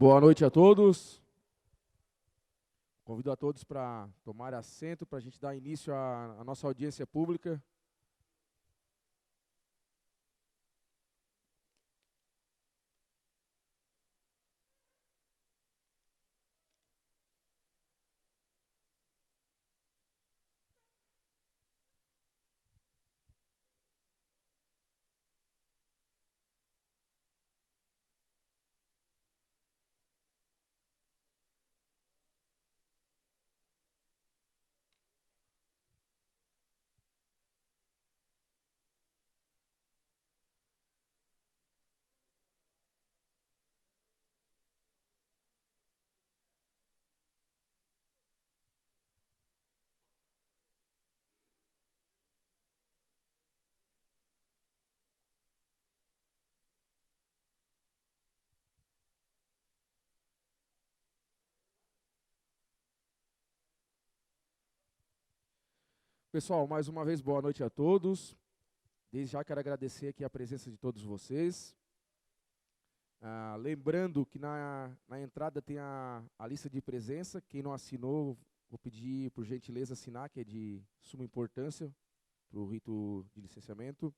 Boa noite a todos. Convido a todos para tomar assento para a gente dar início à nossa audiência pública. Pessoal, mais uma vez, boa noite a todos. Desde já quero agradecer aqui a presença de todos vocês. Lembrando que na entrada tem a lista de presença. Quem não assinou, vou pedir, por gentileza, assinar, que é de suma importância para o rito de licenciamento.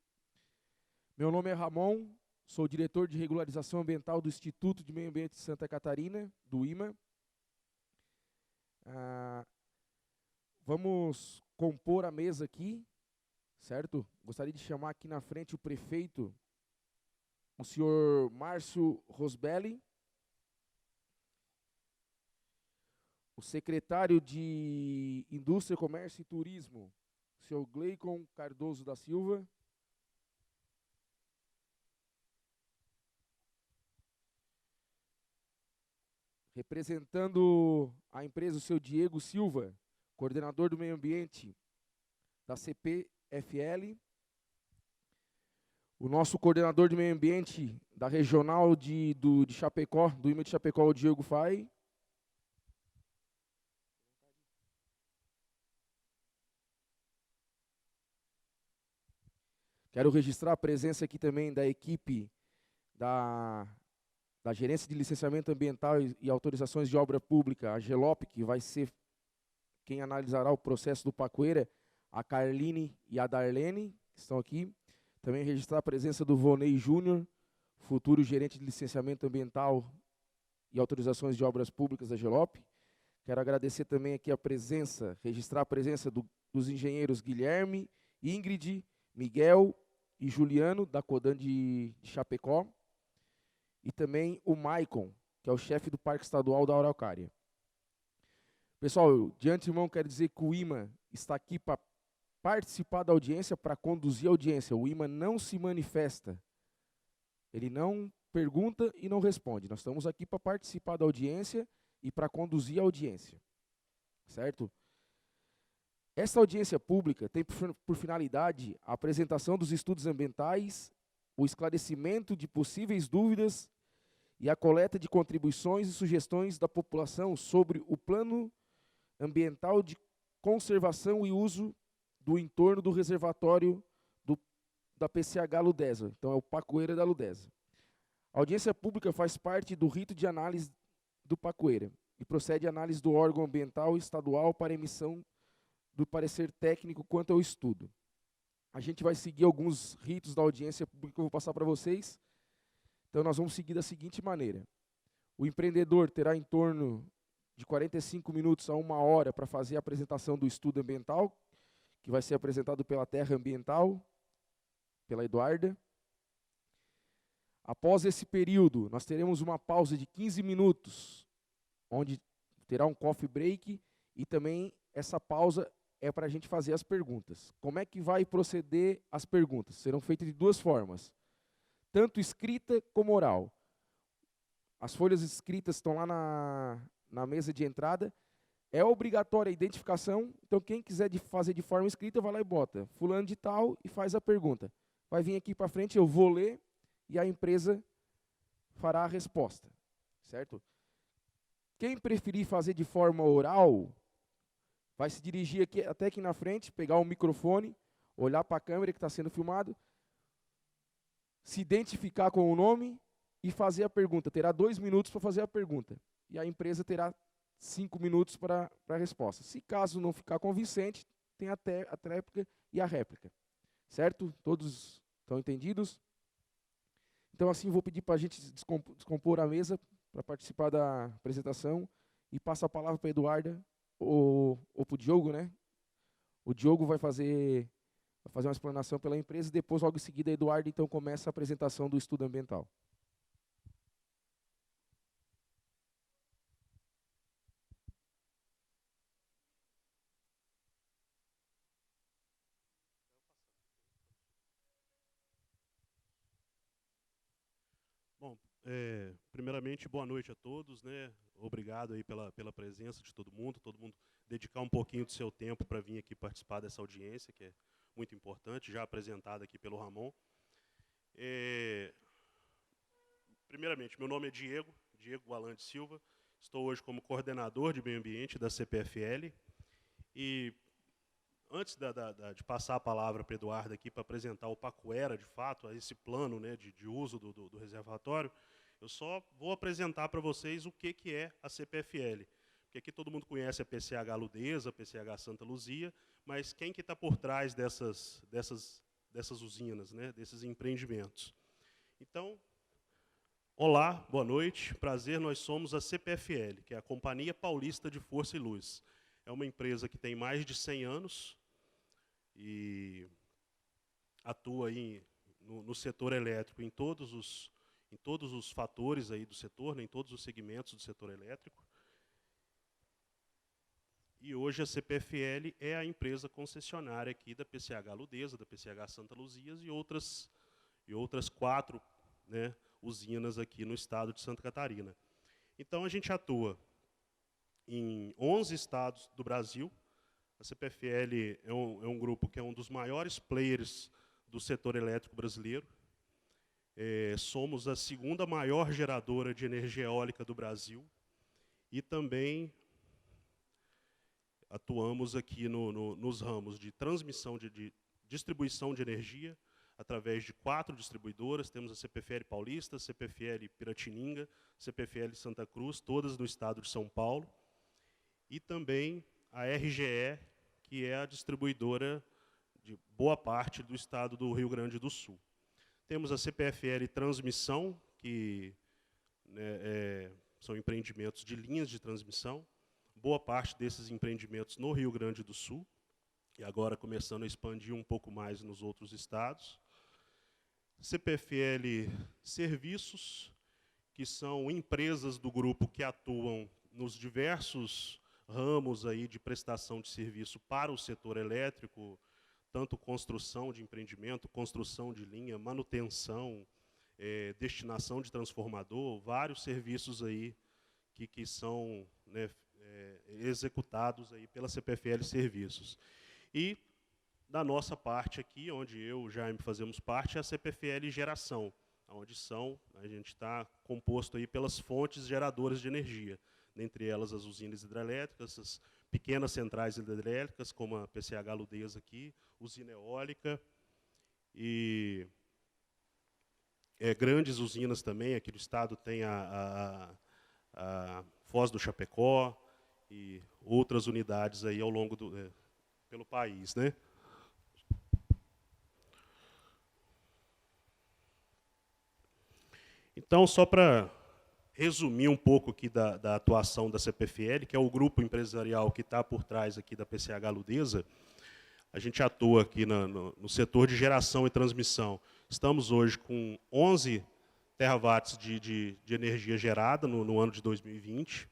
Meu nome é Ramon, sou diretor de regularização ambiental do Instituto de Meio Ambiente de Santa Catarina, do IMA. Vamos compor a mesa aqui, certo? Gostaria de chamar aqui na frente o prefeito, o senhor Márcio Rosbelli, o secretário de Indústria, Comércio e Turismo, o senhor Gleicon Cardoso da Silva, representando a empresa, o seu Diego Silva, coordenador do meio ambiente da CPFL, o nosso coordenador de meio ambiente da regional de Chapecó, do IMA de Chapecó, o Diego Fai. Quero registrar a presença aqui também da equipe da Gerência de Licenciamento Ambiental e Autorizações de Obra Pública, a GELOP, que vai ser quem analisará o processo do Pacoeira, a Carline e a Darlene, que estão aqui. Também registrar a presença do Vonei Júnior, futuro gerente de licenciamento ambiental e autorizações de obras públicas da GELOP. Quero agradecer também aqui a presença, registrar a presença dos engenheiros Guilherme, Ingrid, Miguel e Juliano, da Codan de Chapecó. E também o Maicon, que é o chefe do Parque Estadual da Araucária. Pessoal, de antemão quero dizer que o IMA está aqui para participar da audiência, para conduzir a audiência. O IMA não se manifesta. Ele não pergunta e não responde. Nós estamos aqui para participar da audiência e para conduzir a audiência. Certo? Essa audiência pública tem por finalidade a apresentação dos estudos ambientais, o esclarecimento de possíveis dúvidas e a coleta de contribuições e sugestões da população sobre o plano ambiental de conservação e uso do entorno do reservatório da PCH Ludesa. Então, é o Pacoeira da Ludesa. A audiência pública faz parte do rito de análise do Pacoeira e procede à análise do órgão ambiental estadual para emissão do parecer técnico quanto ao estudo. A gente vai seguir alguns ritos da audiência pública que eu vou passar para vocês. Então, nós vamos seguir da seguinte maneira. O empreendedor terá em torno de 45 minutos a 1 hora para fazer a apresentação do estudo ambiental, que vai ser apresentado pela Terra Ambiental, pela Eduarda. Após esse período, nós teremos uma pausa de 15 minutos, onde terá um coffee break, e também essa pausa é para a gente fazer as perguntas. Como é que vai proceder as perguntas? Serão feitas de duas formas, tanto escrita como oral. As folhas escritas estão lá na mesa de entrada. É obrigatória a identificação, então quem quiser fazer de forma escrita, vai lá e bota fulano de tal e faz a pergunta. Vai vir aqui para frente, eu vou ler e a empresa fará a resposta, certo? Quem preferir fazer de forma oral, vai se dirigir até aqui na frente, pegar o microfone, olhar para a câmera que está sendo filmado, se identificar com o nome e fazer a pergunta. Terá 2 minutos para fazer a pergunta. E a empresa terá 5 minutos para a resposta. Se caso não ficar convincente, tem até a tréplica e a réplica. Certo? Todos estão entendidos? Então, assim, vou pedir para a gente descompor a mesa para participar da apresentação e passo a palavra para a Eduarda ou para o Diogo, né? O Diogo vai fazer uma explanação pela empresa e depois, logo em seguida, a Eduarda, então, começa a apresentação do estudo ambiental. Bom, primeiramente, boa noite a todos, né? Obrigado aí pela presença de todo mundo dedicar um pouquinho do seu tempo para vir aqui participar dessa audiência, que é muito importante, já apresentada aqui pelo Ramon. Primeiramente, meu nome é Diego Gualante Silva, estou hoje como coordenador de meio ambiente da CPFL, e antes de passar a palavra para o Eduardo aqui para apresentar o Pacoera, de fato, esse plano, né, de uso do reservatório, eu só vou apresentar para vocês o que é a CPFL. Porque aqui todo mundo conhece a PCH Ludeza, a PCH Santa Luzia, mas quem que está por trás dessas usinas, né, desses empreendimentos? Então, olá, boa noite, prazer, nós somos a CPFL, que é a Companhia Paulista de Força e Luz. É uma empresa que tem mais de 100 anos, e atua aí no setor elétrico em todos os fatores aí do setor, né, em todos os segmentos do setor elétrico. E hoje a CPFL é a empresa concessionária aqui da PCH Ludeza, da PCH Santa Luzia e outras 4, né, usinas aqui no estado de Santa Catarina. Então, a gente atua em 11 estados do Brasil. A CPFL é um grupo que é um dos maiores players do setor elétrico brasileiro. Somos a 2ª maior geradora de energia eólica do Brasil e também atuamos aqui nos ramos de transmissão, de distribuição de energia, através de 4 distribuidoras. Temos a CPFL Paulista, a CPFL Piratininga, CPFL Santa Cruz, todas no estado de São Paulo, e também a RGE, que é a distribuidora de boa parte do estado do Rio Grande do Sul. Temos a CPFL Transmissão, que, né, são empreendimentos de linhas de transmissão, boa parte desses empreendimentos no Rio Grande do Sul, e agora começando a expandir um pouco mais nos outros estados. CPFL Serviços, que são empresas do grupo que atuam nos diversos ramos aí de prestação de serviço para o setor elétrico, tanto construção de empreendimento, construção de linha, manutenção, destinação de transformador, vários serviços aí que são, né, executados aí pela CPFL Serviços. E da nossa parte aqui, onde eu e o Jaime fazemos parte, é a CPFL Geração, onde a gente está composto aí pelas fontes geradoras de energia, dentre elas as usinas hidrelétricas, as pequenas centrais hidrelétricas, como a PCH Ludeza aqui, usina eólica, e grandes usinas também. Aqui do estado tem a Foz do Chapecó e outras unidades aí ao longo pelo país, né? Então, só para resumir um pouco aqui da atuação da CPFL, que é o grupo empresarial que está por trás aqui da PCH Ludeza, a gente atua aqui no setor de geração e transmissão. Estamos hoje com 11 terawatts de energia gerada no ano de 2020,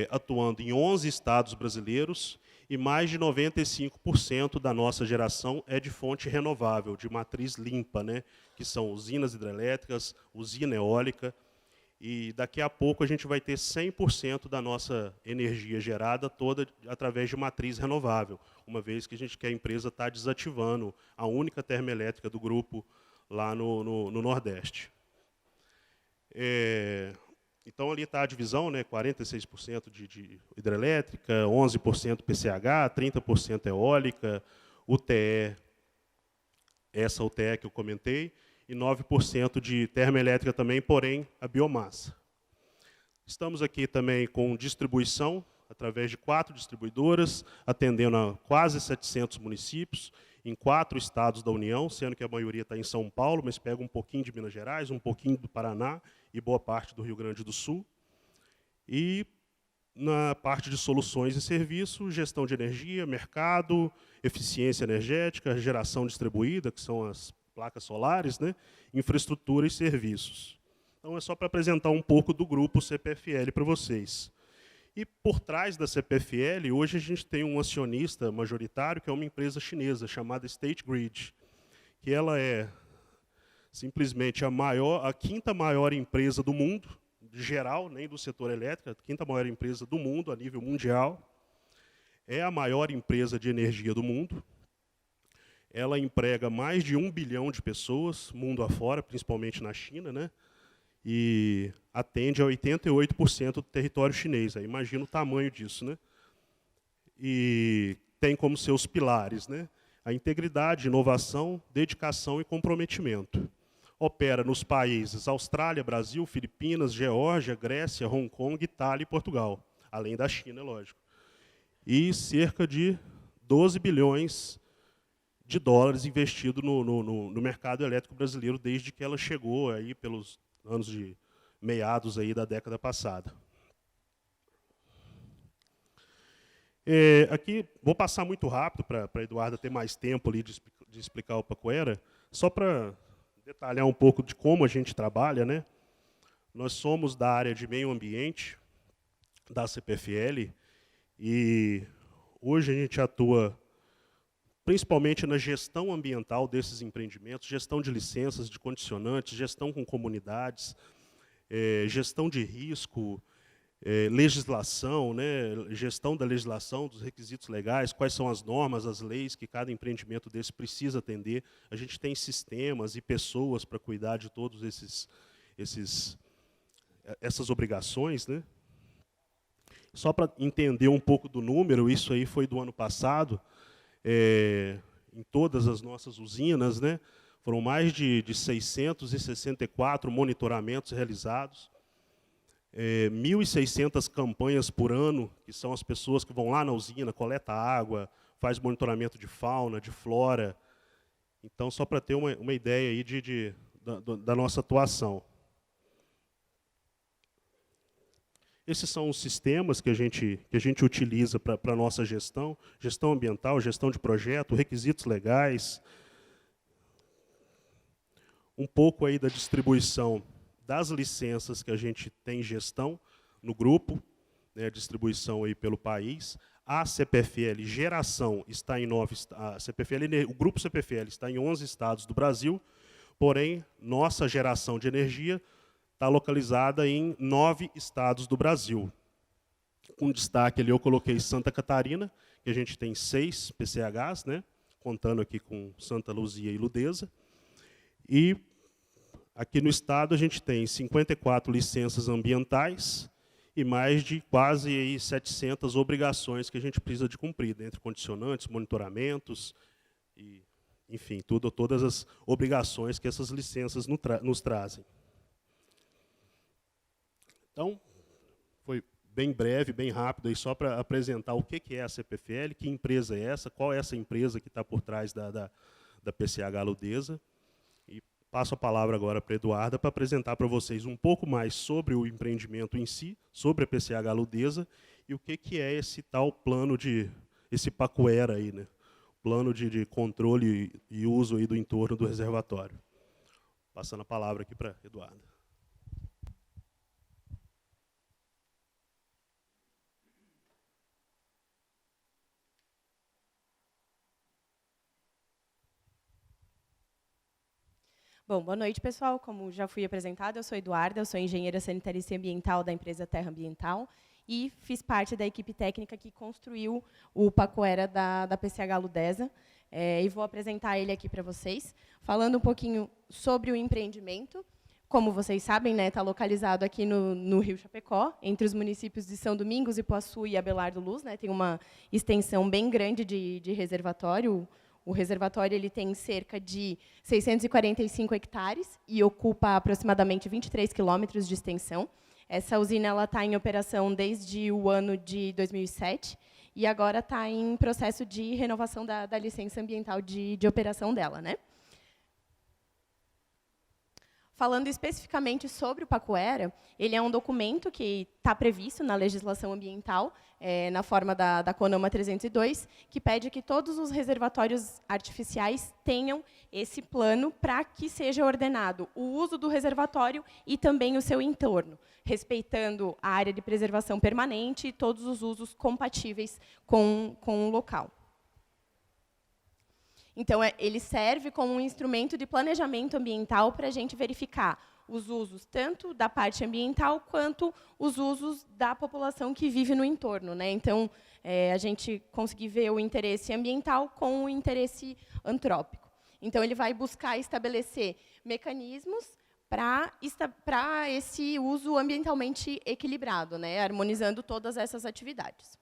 atuando em 11 estados brasileiros, e mais de 95% da nossa geração é de fonte renovável, de matriz limpa, né, que são usinas hidrelétricas, usina eólica, e daqui a pouco a gente vai ter 100% da nossa energia gerada toda através de matriz renovável, uma vez que a empresa está desativando a única termoelétrica do grupo lá no Nordeste. Então, ali está a divisão, né, 46% de hidrelétrica, 11% PCH, 30% eólica, UTE, essa UTE que eu comentei, e 9% de termoelétrica também, porém a biomassa. Estamos aqui também com distribuição, através de 4 distribuidoras, atendendo a quase 700 municípios, em 4 estados da União, sendo que a maioria está em São Paulo, mas pega um pouquinho de Minas Gerais, um pouquinho do Paraná e boa parte do Rio Grande do Sul. E na parte de soluções e serviços, gestão de energia, mercado, eficiência energética, geração distribuída, que são as placas solares, né? Infraestrutura e serviços. Então, é só para apresentar um pouco do grupo CPFL para vocês. E por trás da CPFL, hoje a gente tem um acionista majoritário, que é uma empresa chinesa, chamada State Grid, que ela é simplesmente a quinta maior empresa do mundo, geral, nem do setor elétrico, a quinta maior empresa do mundo, a nível mundial. É a maior empresa de energia do mundo. Ela emprega mais de 1 bilhão de pessoas, mundo afora, principalmente na China, né? E atende a 88% do território chinês. Aí imagina o tamanho disso, né? E tem como seus pilares, né? A integridade, inovação, dedicação e comprometimento. Opera nos países Austrália, Brasil, Filipinas, Geórgia, Grécia, Hong Kong, Itália e Portugal, além da China, lógico. E cerca de 12 bilhões de dólares investido no mercado elétrico brasileiro desde que ela chegou aí pelos anos de meados aí da década passada. Aqui, vou passar muito rápido para a Eduarda ter mais tempo ali de explicar o Pacoera, só para detalhar um pouco de como a gente trabalha, né? Nós somos da área de meio ambiente, da CPFL, e hoje a gente atua principalmente na gestão ambiental desses empreendimentos, gestão de licenças, de condicionantes, gestão com comunidades, gestão de risco, legislação, né, gestão da legislação, dos requisitos legais, quais são as normas, as leis que cada empreendimento desse precisa atender. A gente tem sistemas e pessoas para cuidar de todos essas obrigações, né? Só para entender um pouco do número, isso aí foi do ano passado, em todas as nossas usinas, né? Foram mais de 664 monitoramentos realizados, 1.600 campanhas por ano, que são as pessoas que vão lá na usina, coleta água, faz monitoramento de fauna, de flora. Então, só para ter uma ideia aí da nossa atuação. Esses são os sistemas que a gente utiliza para a nossa gestão ambiental, gestão de projeto, requisitos legais. Um pouco aí da distribuição das licenças que a gente tem gestão no grupo, né, distribuição aí pelo país. A CPFL Geração está em 9 estados, o grupo CPFL está em 11 estados do Brasil, porém, nossa geração de energia está localizada em 9 estados do Brasil. Com destaque ali eu coloquei Santa Catarina, que a gente tem 6 PCHs, né, contando aqui com Santa Luzia e Ludeza. E aqui no estado a gente tem 54 licenças ambientais e mais de quase aí 700 obrigações que a gente precisa de cumprir, entre condicionantes, monitoramentos, e, enfim, todas as obrigações que essas licenças nos trazem. Então, foi bem breve, bem rápido, aí só para apresentar o que é a CPFL, que empresa é essa, qual é essa empresa que está por trás da PCH Ludeza. E passo a palavra agora para a Eduarda para apresentar para vocês um pouco mais sobre o empreendimento em si, sobre a PCH Ludeza, e o que é esse tal plano esse Pacoera aí, né? Plano de controle e uso aí do entorno do reservatório. Passando a palavra aqui para a Eduarda. Bom, boa noite, pessoal. Como já fui apresentada, eu sou Eduarda, eu sou engenheira sanitarista e ambiental da empresa Terra Ambiental e fiz parte da equipe técnica que construiu o Pacoera da PCH Ludeza. E vou apresentar ele aqui para vocês, falando um pouquinho sobre o empreendimento. Como vocês sabem, né, está localizado aqui no Rio Chapecó, entre os municípios de São Domingos, Ipuaçu e Abelardo Luz. Né, tem uma extensão bem grande de reservatório. O reservatório ele tem cerca de 645 hectares e ocupa aproximadamente 23 quilômetros de extensão. Essa usina está em operação desde o ano de 2007 e agora está em processo de renovação da licença ambiental de operação dela, né? Falando especificamente sobre o Pacoera, ele é um documento que está previsto na legislação ambiental, na forma da CONAMA 302, que pede que todos os reservatórios artificiais tenham esse plano para que seja ordenado o uso do reservatório e também o seu entorno, respeitando a área de preservação permanente e todos os usos compatíveis com o local. Então, ele serve como um instrumento de planejamento ambiental para a gente verificar os usos tanto da parte ambiental quanto os usos da população que vive no entorno, né? Então, a gente conseguir ver o interesse ambiental com o interesse antrópico. Então, ele vai buscar estabelecer mecanismos para esse uso ambientalmente equilibrado, né? Harmonizando todas essas atividades.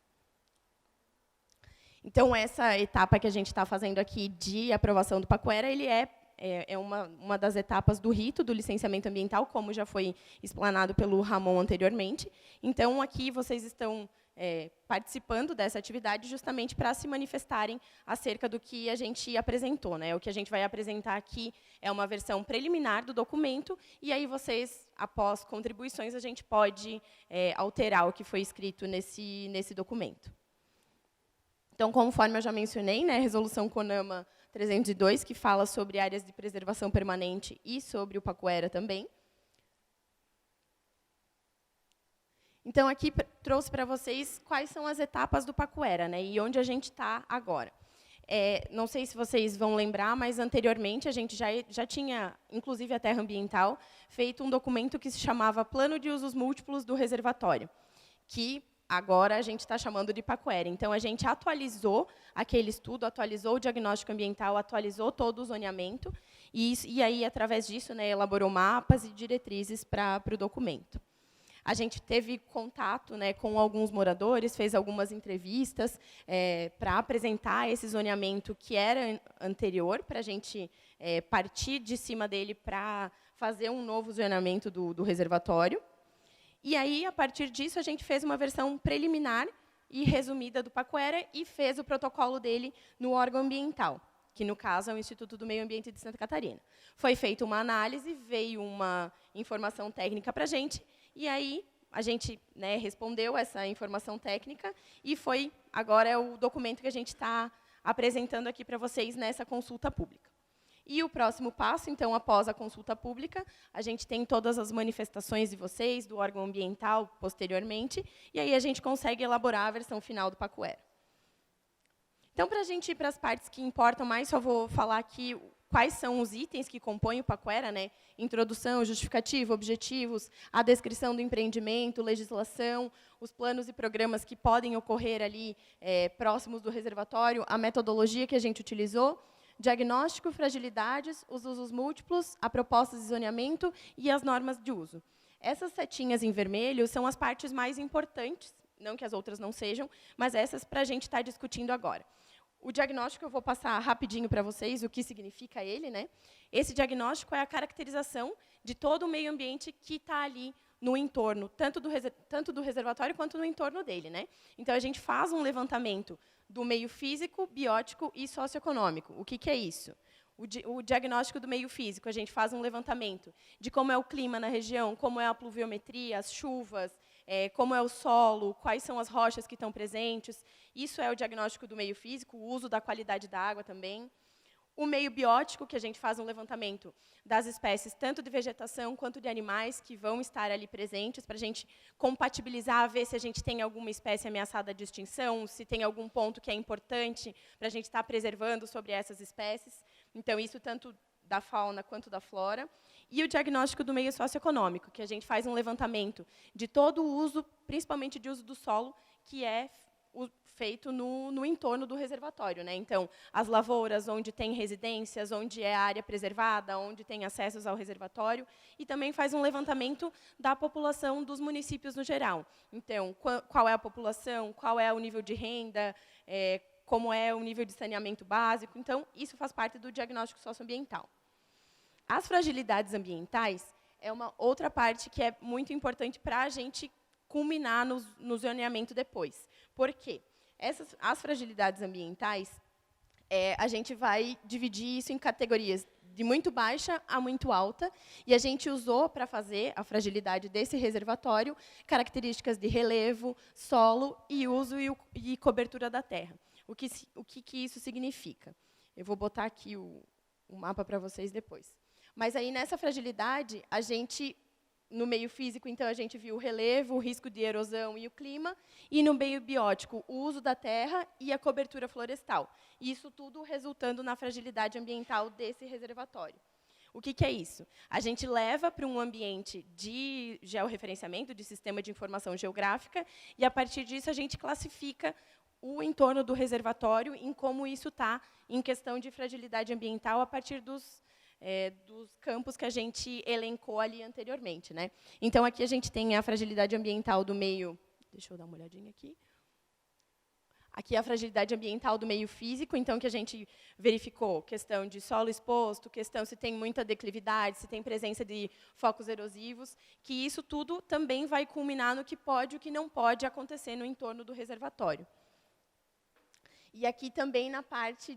Então, essa etapa que a gente está fazendo aqui de aprovação do Pacoera, ele é uma das etapas do rito do licenciamento ambiental, como já foi explanado pelo Ramon anteriormente. Então, aqui vocês estão participando dessa atividade justamente para se manifestarem acerca do que a gente apresentou, né? O que a gente vai apresentar aqui é uma versão preliminar do documento, e aí vocês, após contribuições, a gente pode alterar o que foi escrito nesse documento. Então, conforme eu já mencionei, né, a Resolução CONAMA 302, que fala sobre áreas de preservação permanente e sobre o Pacoera também. Então, aqui trouxe para vocês quais são as etapas do Pacoera, né, e onde a gente está agora. Não sei se vocês vão lembrar, mas anteriormente a gente já tinha, inclusive a Terra Ambiental, feito um documento que se chamava Plano de Usos Múltiplos do Reservatório, que agora a gente está chamando de Pacoera. Então, a gente atualizou aquele estudo, atualizou o diagnóstico ambiental, atualizou todo o zoneamento, e aí, através disso, né, elaborou mapas e diretrizes para o documento. A gente teve contato, né, com alguns moradores, fez algumas entrevistas para apresentar esse zoneamento que era anterior, para a gente partir de cima dele para fazer um novo zoneamento do reservatório. E aí, a partir disso, a gente fez uma versão preliminar e resumida do Pacoera e fez o protocolo dele no órgão ambiental, que, no caso, é o Instituto do Meio Ambiente de Santa Catarina. Foi feita uma análise, veio uma informação técnica para a gente, e aí a gente, né, respondeu essa informação técnica, e agora é o documento que a gente está apresentando aqui para vocês nessa consulta pública. E o próximo passo, então, após a consulta pública, a gente tem todas as manifestações de vocês, do órgão ambiental, posteriormente, e aí a gente consegue elaborar a versão final do Pacoera. Então, para a gente ir para as partes que importam mais, só vou falar aqui quais são os itens que compõem o Pacoera, né? Introdução, justificativa, objetivos, a descrição do empreendimento, legislação, os planos e programas que podem ocorrer ali próximos do reservatório, a metodologia que a gente utilizou, diagnóstico, fragilidades, os usos múltiplos, a proposta de zoneamento e as normas de uso. Essas setinhas em vermelho são as partes mais importantes, não que as outras não sejam, mas essas para a gente estar discutindo agora. O diagnóstico eu vou passar rapidinho para vocês, o que significa ele, né? Esse diagnóstico é a caracterização de todo o meio ambiente que está ali no entorno, tanto do reservatório quanto no entorno dele, né? Então, a gente faz um levantamento do meio físico, biótico e socioeconômico. O que é isso? O diagnóstico do meio físico, a gente faz um levantamento de como é o clima na região, como é a pluviometria, as chuvas, como é o solo, quais são as rochas que estão presentes. Isso é o diagnóstico do meio físico, o uso da qualidade da água também. O meio biótico, que a gente faz um levantamento das espécies, tanto de vegetação quanto de animais, que vão estar ali presentes, para a gente compatibilizar, ver se a gente tem alguma espécie ameaçada de extinção, se tem algum ponto que é importante para a gente estar preservando sobre essas espécies. Então, isso tanto da fauna quanto da flora. E o diagnóstico do meio socioeconômico, que a gente faz um levantamento de todo o uso, principalmente de uso do solo, que é feito no entorno do reservatório, né? Então, as lavouras, onde tem residências, onde é área preservada, onde tem acessos ao reservatório, e também faz um levantamento da população dos municípios no geral. Então, qual é a população, qual é o nível de renda, como é o nível de saneamento básico. Então, isso faz parte do diagnóstico socioambiental. As fragilidades ambientais é uma outra parte que é muito importante para a gente culminar no zoneamento depois. Por quê? As fragilidades ambientais, a gente vai dividir isso em categorias de muito baixa a muito alta, e a gente usou para fazer a fragilidade desse reservatório características de relevo, solo e uso e cobertura da terra. O que isso significa? Eu vou botar aqui o mapa para vocês depois. Mas aí, nessa fragilidade, a gente, no meio físico, então, a gente viu o relevo, o risco de erosão e o clima, e no meio biótico, o uso da terra e a cobertura florestal. Isso tudo resultando na fragilidade ambiental desse reservatório. O que é isso? A gente leva para um ambiente de georreferenciamento, de sistema de informação geográfica, e, a partir disso, a gente classifica o entorno do reservatório em como isso está em questão de fragilidade ambiental a partir dos campos que a gente elencou ali anteriormente, né? Então, aqui a gente tem a fragilidade ambiental do meio... Deixa eu dar uma olhadinha aqui. Aqui é a fragilidade ambiental do meio físico, então, que a gente verificou questão de solo exposto, questão se tem muita declividade, se tem presença de focos erosivos, que isso tudo também vai culminar no que pode e o que não pode acontecer no entorno do reservatório. E aqui também na parte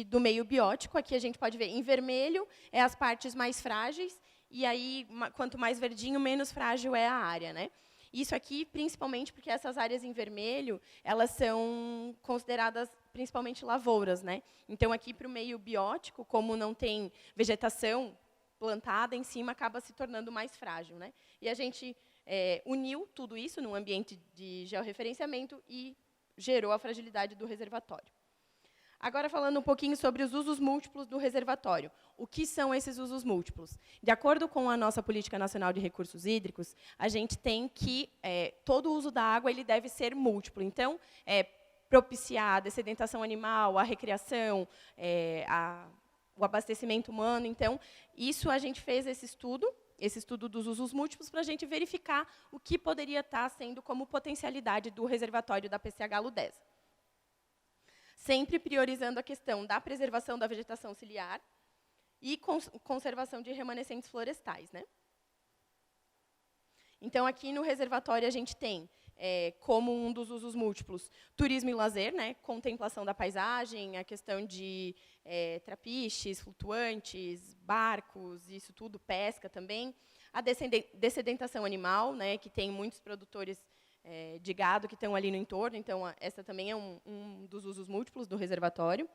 do meio biótico, aqui a gente pode ver em vermelho é as partes mais frágeis, e aí, quanto mais verdinho, menos frágil é a área, né? Isso aqui, principalmente porque essas áreas em vermelho, elas são consideradas principalmente lavouras, né? Então, aqui para o meio biótico, como não tem vegetação plantada em cima, acaba se tornando mais frágil, né? E a gente uniu tudo isso num ambiente de georreferenciamento e gerou a fragilidade do reservatório. Agora, falando um pouquinho sobre os usos múltiplos do reservatório. O que são esses usos múltiplos? De acordo com a nossa Política Nacional de Recursos Hídricos, a gente tem que todo o uso da água ele deve ser múltiplo. Então, propiciar a dessedentação animal, a recreação, o abastecimento humano. Então, isso a gente fez esse estudo dos usos múltiplos, para a gente verificar o que poderia estar sendo como potencialidade do reservatório da PCH Ludesa. Sempre priorizando a questão da preservação da vegetação ciliar e conservação de remanescentes florestais, né? Então, aqui no reservatório, a gente tem, como um dos usos múltiplos, turismo e lazer, né? Contemplação da paisagem, a questão de trapiches, flutuantes, barcos, isso tudo, pesca também. A dessedentação animal, né? Que tem muitos produtores de gado que estão ali no entorno, então, essa também é um dos usos múltiplos do reservatório.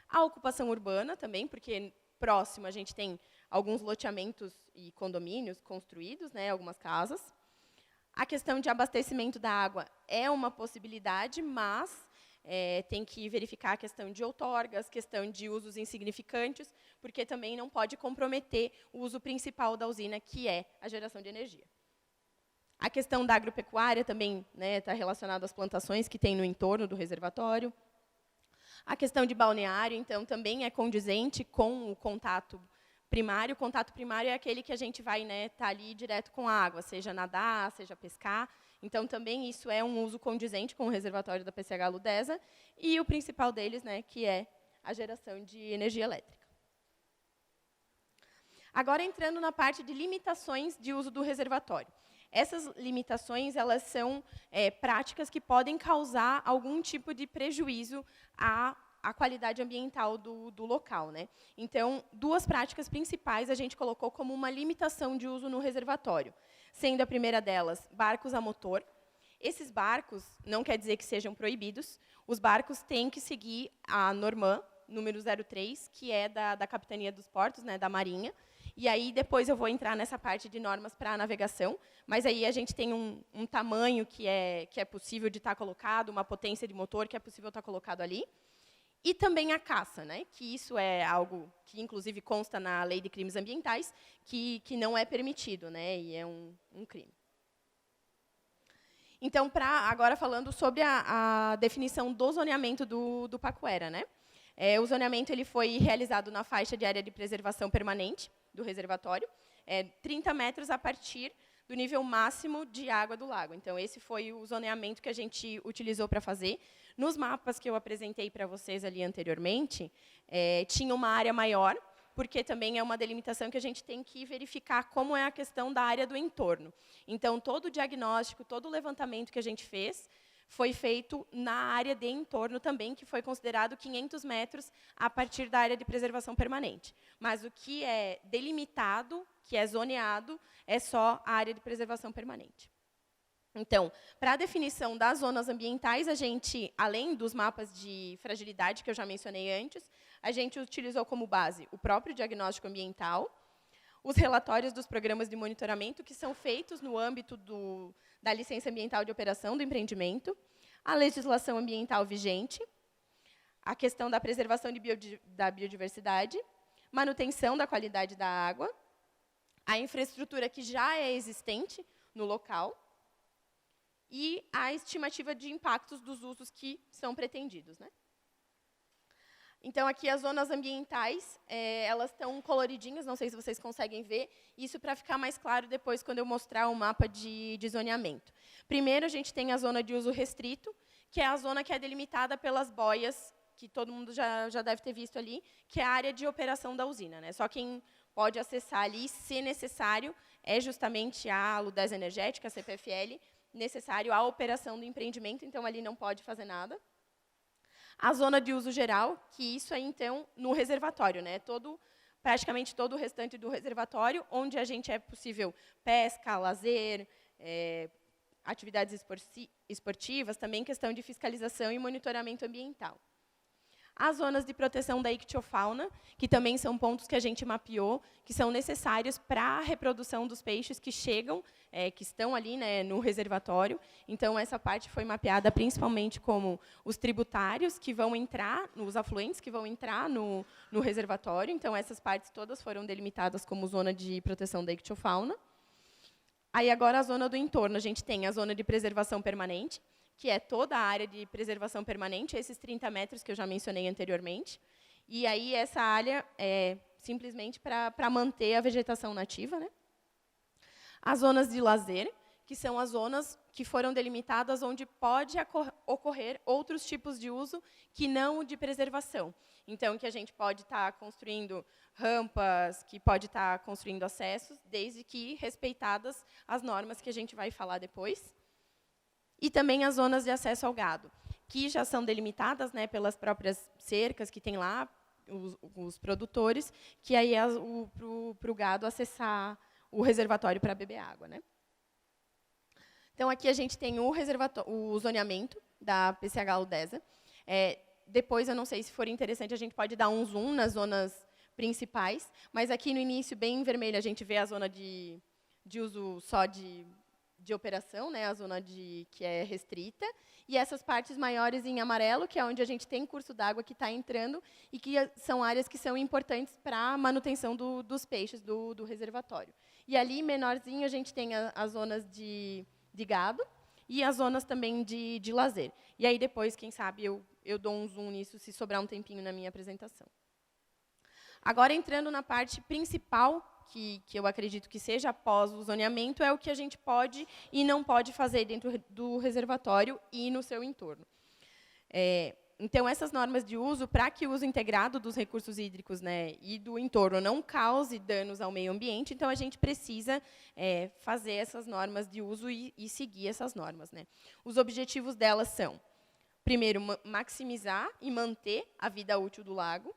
A ocupação urbana também, porque próximo a gente tem alguns loteamentos e condomínios construídos, né, algumas casas. A questão de abastecimento da água é uma possibilidade, mas tem que verificar a questão de outorgas, questão de usos insignificantes, porque também não pode comprometer o uso principal da usina, que é a geração de energia. A questão da agropecuária também está relacionada às plantações que tem no entorno do reservatório. A questão de balneário, então, também é condizente com o contato primário. O contato primário é aquele que a gente vai estar ali direto com a água, seja nadar, seja pescar. Então, também isso é um uso condizente com o reservatório da PCH Ludesa. E o principal deles, que é a geração de energia elétrica. Agora, entrando na parte de limitações de uso do reservatório. Essas limitações elas são práticas que podem causar algum tipo de prejuízo à qualidade ambiental do local, né? Então, duas práticas principais a gente colocou como uma limitação de uso no reservatório, sendo a primeira delas barcos a motor. Esses barcos não quer dizer que sejam proibidos, os barcos têm que seguir a Normam, número 03, que é da Capitania dos Portos, da Marinha. E aí, depois eu vou entrar nessa parte de normas para a navegação, mas aí a gente tem um tamanho que é possível de estar colocado, uma potência de motor que é possível estar colocado ali. E também a caça, que isso é algo que, inclusive, consta na Lei de Crimes Ambientais, que não é permitido, e é um crime. Então, agora falando sobre a definição do zoneamento do Paquera, o zoneamento ele foi realizado na faixa de área de preservação permanente do reservatório, 30 metros a partir do nível máximo de água do lago. Então, esse foi o zoneamento que a gente utilizou para fazer. Nos mapas que eu apresentei para vocês ali anteriormente, tinha uma área maior, porque também é uma delimitação que a gente tem que verificar como é a questão da área do entorno. Então, todo o diagnóstico, todo o levantamento que a gente fez, foi feito na área de entorno também, que foi considerado 500 metros a partir da área de preservação permanente. Mas o que é delimitado, que é zoneado, é só a área de preservação permanente. Então, para a definição das zonas ambientais, a gente, além dos mapas de fragilidade que eu já mencionei antes, a gente utilizou como base o próprio diagnóstico ambiental, os relatórios dos programas de monitoramento que são feitos no âmbito da licença ambiental de operação do empreendimento, a legislação ambiental vigente, a questão da preservação da biodiversidade, manutenção da qualidade da água, a infraestrutura que já é existente no local e a estimativa de impactos dos usos que são pretendidos, né? Então, aqui as zonas ambientais, elas estão coloridinhas, não sei se vocês conseguem ver, isso para ficar mais claro depois quando eu mostrar o mapa de zoneamento. Primeiro, a gente tem a zona de uso restrito, que é a zona que é delimitada pelas boias, que todo mundo já deve ter visto ali, que é a área de operação da usina, né? Só quem pode acessar ali, se necessário, é justamente a Ludesa Energética, a CPFL, necessário a operação do empreendimento, então ali não pode fazer nada. A zona de uso geral, que isso aí, então, no reservatório, né? Praticamente todo o restante do reservatório, onde a gente é possível pesca, lazer, atividades esportivas, também questão de fiscalização e monitoramento ambiental. As zonas de proteção da ictiofauna, que também são pontos que a gente mapeou, que são necessários para a reprodução dos peixes que chegam, que estão ali, né, no reservatório. Então, essa parte foi mapeada principalmente como os tributários que vão entrar, os afluentes que vão entrar no reservatório. Então, essas partes todas foram delimitadas como zona de proteção da ictiofauna. Aí, agora, a zona do entorno. A gente tem a zona de preservação permanente, que é toda a área de preservação permanente, esses 30 metros que eu já mencionei anteriormente. E aí, essa área é simplesmente para manter a vegetação nativa, né? As zonas de lazer, que são as zonas que foram delimitadas onde pode ocorrer outros tipos de uso que não o de preservação. Então, que a gente pode estar construindo rampas, que pode estar construindo acessos, desde que respeitadas as normas que a gente vai falar depois. E também as zonas de acesso ao gado, que já são delimitadas, né, pelas próprias cercas que tem lá, os produtores, que aí é para o gado acessar o reservatório para beber água, né? Então, aqui a gente tem o zoneamento da PCH Ludesa. Depois, eu não sei se for interessante, a gente pode dar um zoom nas zonas principais, mas aqui no início, bem em vermelho, a gente vê a zona de uso só de operação, né, a zona que é restrita, e essas partes maiores em amarelo, que é onde a gente tem curso d'água que está entrando, e que são áreas que são importantes para a manutenção dos peixes do reservatório. E ali, menorzinho, a gente tem as zonas de gado e as zonas também de lazer. E aí, depois, quem sabe, eu dou um zoom nisso, se sobrar um tempinho na minha apresentação. Agora, entrando na parte principal, que eu acredito que seja após o zoneamento, é o que a gente pode e não pode fazer dentro do reservatório e no seu entorno. Então, essas normas de uso, para que o uso integrado dos recursos hídricos, né, e do entorno não cause danos ao meio ambiente, então a gente precisa fazer essas normas de uso e seguir essas normas, né. Os objetivos delas são, primeiro, maximizar e manter a vida útil do lago,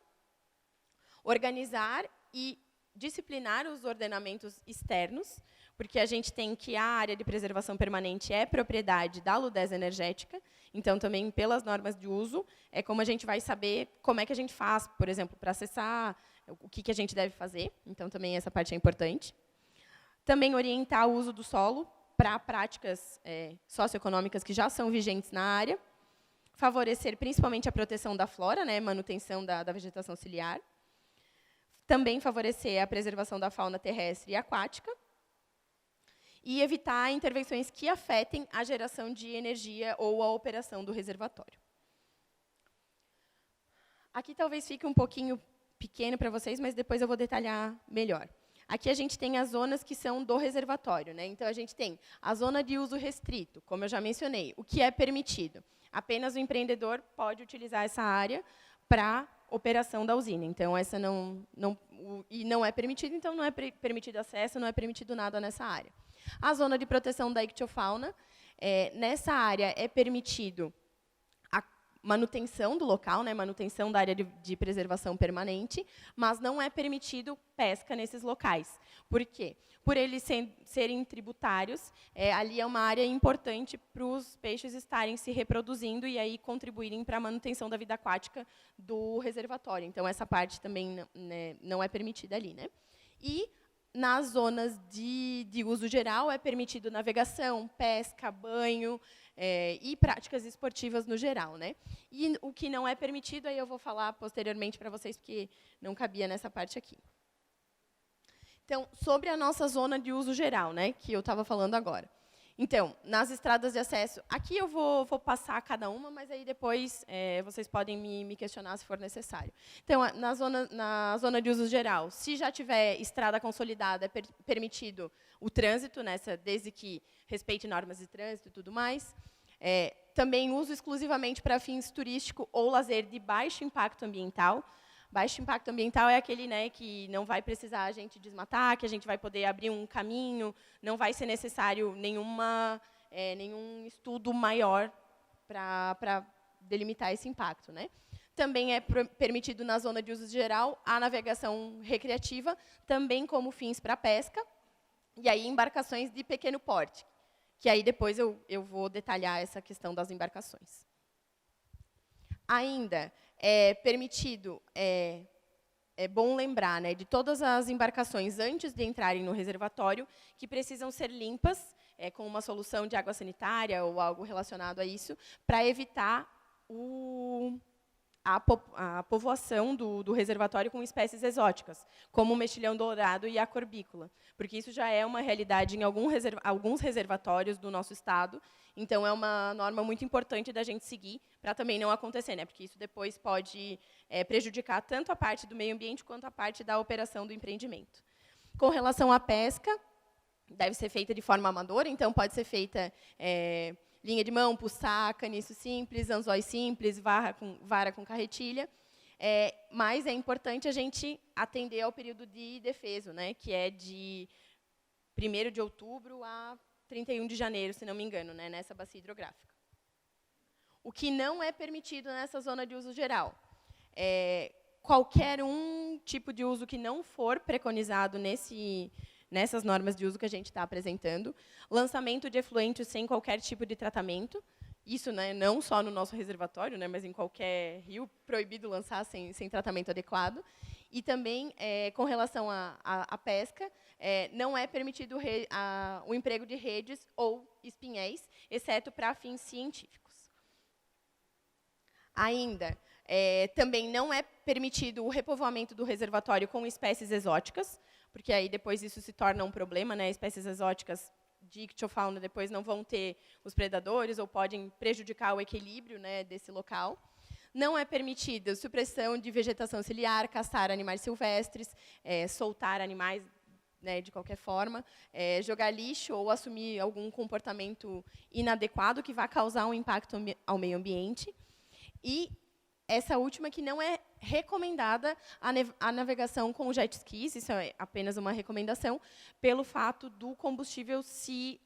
organizar e disciplinar os ordenamentos externos, porque a gente tem que a área de preservação permanente é propriedade da Ludesa Energética, então, também, pelas normas de uso, é como a gente vai saber como é que a gente faz, por exemplo, para acessar, o que a gente deve fazer, então, também essa parte é importante. Também orientar o uso do solo para práticas socioeconômicas que já são vigentes na área, favorecer principalmente a proteção da flora, né, manutenção da vegetação ciliar, também favorecer a preservação da fauna terrestre e aquática, e evitar intervenções que afetem a geração de energia ou a operação do reservatório. Aqui talvez fique um pouquinho pequeno para vocês, mas depois eu vou detalhar melhor. Aqui a gente tem as zonas que são do reservatório, né? Então, a gente tem a zona de uso restrito, como eu já mencionei, o que é permitido. Apenas o empreendedor pode utilizar essa área para operação da usina. Então, essa não é permitido, então não é permitido acesso, não é permitido nada nessa área. A zona de proteção da ictiofauna, nessa área é permitido a manutenção do local, né, manutenção da área de preservação permanente, mas não é permitido pesca nesses locais. Por quê? Por eles serem tributários, ali é uma área importante para os peixes estarem se reproduzindo e aí contribuírem para a manutenção da vida aquática do reservatório. Então, essa parte também, né, não é permitida ali, né? E nas zonas de uso geral é permitido navegação, pesca, banho e práticas esportivas no geral, né? E o que não é permitido, aí eu vou falar posteriormente para vocês, porque não cabia nessa parte aqui. Então, sobre a nossa zona de uso geral, né, que eu estava falando agora. Então, nas estradas de acesso, aqui eu vou passar cada uma, mas aí depois vocês podem me questionar se for necessário. Então, na zona de uso geral, se já tiver estrada consolidada, é permitido o trânsito, desde que respeite normas de trânsito e tudo mais. Também uso exclusivamente para fins turístico ou lazer de baixo impacto ambiental. Baixo impacto ambiental é aquele, né, que não vai precisar a gente desmatar, que a gente vai poder abrir um caminho, não vai ser necessário nenhum estudo maior para delimitar esse impacto, né? Também é permitido na zona de uso geral a navegação recreativa, também como fins para pesca, e aí embarcações de pequeno porte, que aí depois eu vou detalhar essa questão das embarcações. Ainda é permitido, é bom lembrar, né, de todas as embarcações antes de entrarem no reservatório, que precisam ser limpas, com uma solução de água sanitária ou algo relacionado a isso, para evitar a povoação do reservatório com espécies exóticas, como o mexilhão dourado e a corbícula, porque isso já é uma realidade em alguns reservatórios do nosso estado. Então, é uma norma muito importante da gente seguir, para também não acontecer, né? Porque isso depois pode prejudicar tanto a parte do meio ambiente quanto a parte da operação do empreendimento. Com relação à pesca, deve ser feita de forma amadora, então pode ser feita linha de mão, puçá, caniço simples, anzóis simples, vara com carretilha. Mas é importante a gente atender ao período de defeso, né? Que é de 1º de outubro a 31 de janeiro, se não me engano, né, nessa bacia hidrográfica. O que não é permitido nessa zona de uso geral qualquer tipo de uso que não for preconizado nessas normas de uso que a gente está apresentando, lançamento de efluentes sem qualquer tipo de tratamento, isso, né, não só no nosso reservatório, né, mas em qualquer rio, proibido lançar sem tratamento adequado. E também, com relação à pesca, não é permitido o emprego de redes ou espinhéis, exceto para fins científicos. Ainda, também não é permitido o repovoamento do reservatório com espécies exóticas, porque aí depois isso se torna um problema, né? Espécies exóticas de ictiofauna depois não vão ter os predadores ou podem prejudicar o equilíbrio, né, desse local. Não é permitida supressão de vegetação ciliar, caçar animais silvestres, soltar animais, né, de qualquer forma, jogar lixo ou assumir algum comportamento inadequado que vá causar um impacto ao meio ambiente. E essa última que não é recomendada a navegação com jet skis, isso é apenas uma recomendação, pelo fato do combustível se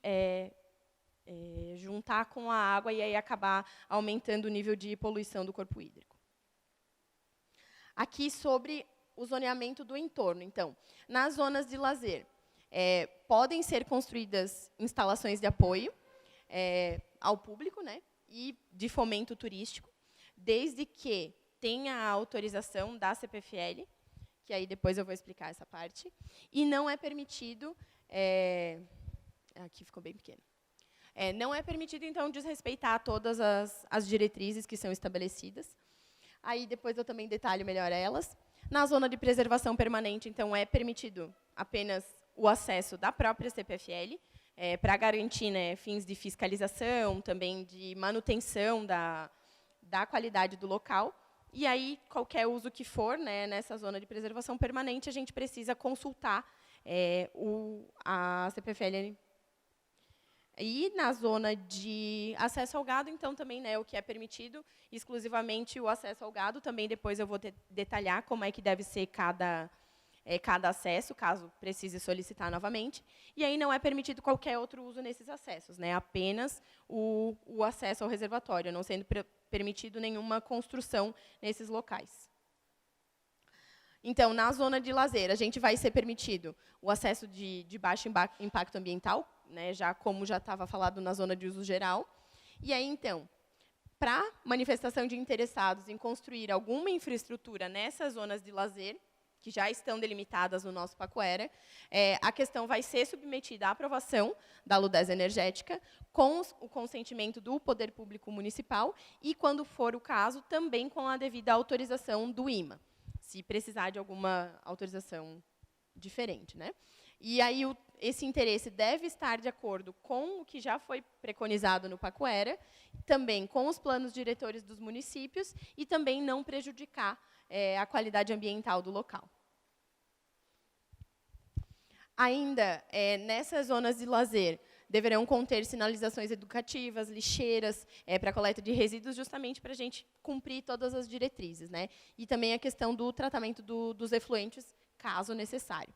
juntar com a água e aí acabar aumentando o nível de poluição do corpo hídrico. Aqui sobre o zoneamento do entorno. Então, nas zonas de lazer, podem ser construídas instalações de apoio ao público, né, e de fomento turístico, desde que tenha a autorização da CPFL, que aí depois eu vou explicar essa parte, e não é permitido... aqui ficou bem pequeno. Não é permitido, então, desrespeitar todas as diretrizes que são estabelecidas. Aí, depois, eu também detalho melhor elas. Na zona de preservação permanente, então, é permitido apenas o acesso da própria CPFL, para garantir, né, fins de fiscalização, também de manutenção da qualidade do local. E aí, qualquer uso que for, né, nessa zona de preservação permanente, a gente precisa consultar a CPFL. E na zona de acesso ao gado, então, também, né, o que é permitido, exclusivamente o acesso ao gado. Também depois eu vou detalhar como é que deve ser cada acesso, caso precise solicitar novamente. E aí não é permitido qualquer outro uso nesses acessos, né, apenas o acesso ao reservatório, não sendo permitido nenhuma construção nesses locais. Então, na zona de lazer, a gente vai ser permitido o acesso de baixo impacto ambiental, né, como já estava falado na zona de uso geral. E aí, então, para manifestação de interessados em construir alguma infraestrutura nessas zonas de lazer, que já estão delimitadas no nosso Pacoera, a questão vai ser submetida à aprovação da Ludesa Energética, com o consentimento do Poder Público Municipal e, quando for o caso, também com a devida autorização do IMA, se precisar de alguma autorização diferente, né? E aí esse interesse deve estar de acordo com o que já foi preconizado no Pacoera, também com os planos diretores dos municípios e também não prejudicar a qualidade ambiental do local. Ainda, nessas zonas de lazer, deverão conter sinalizações educativas, lixeiras, para coleta de resíduos, justamente para a gente cumprir todas as diretrizes, né? E também a questão do tratamento dos efluentes, caso necessário.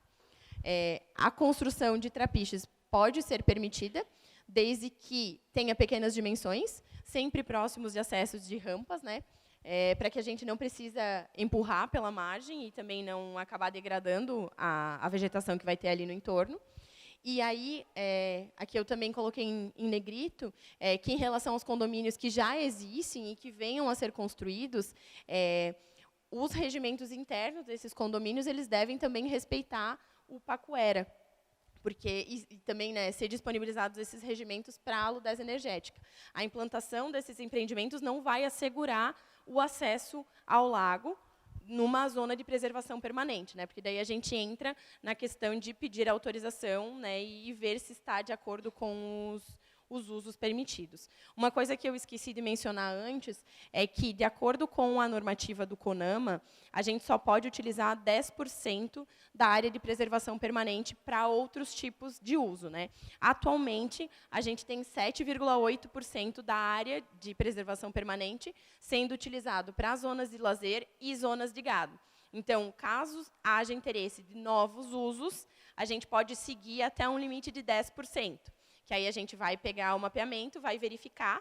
A construção de trapiches pode ser permitida, desde que tenha pequenas dimensões, sempre próximos de acessos de rampas, né? Para que a gente não precisa empurrar pela margem e também não acabar degradando a vegetação que vai ter ali no entorno. E aí, aqui eu também coloquei em negrito, que em relação aos condomínios que já existem e que venham a ser construídos, os regimentos internos desses condomínios, eles devem também respeitar o Pacoera, porque e também, né, ser disponibilizados esses regimentos para a Ludesa Energética. A implantação desses empreendimentos não vai assegurar o acesso ao lago numa zona de preservação permanente, né? Porque daí a gente entra na questão de pedir autorização, né, e ver se está de acordo com os usos permitidos. Uma coisa que eu esqueci de mencionar antes é que, de acordo com a normativa do CONAMA, a gente só pode utilizar 10% da área de preservação permanente para outros tipos de uso, né? Atualmente, a gente tem 7,8% da área de preservação permanente sendo utilizado para zonas de lazer e zonas de gado. Então, caso haja interesse de novos usos, a gente pode seguir até um limite de 10%. Que aí a gente vai pegar o mapeamento, vai verificar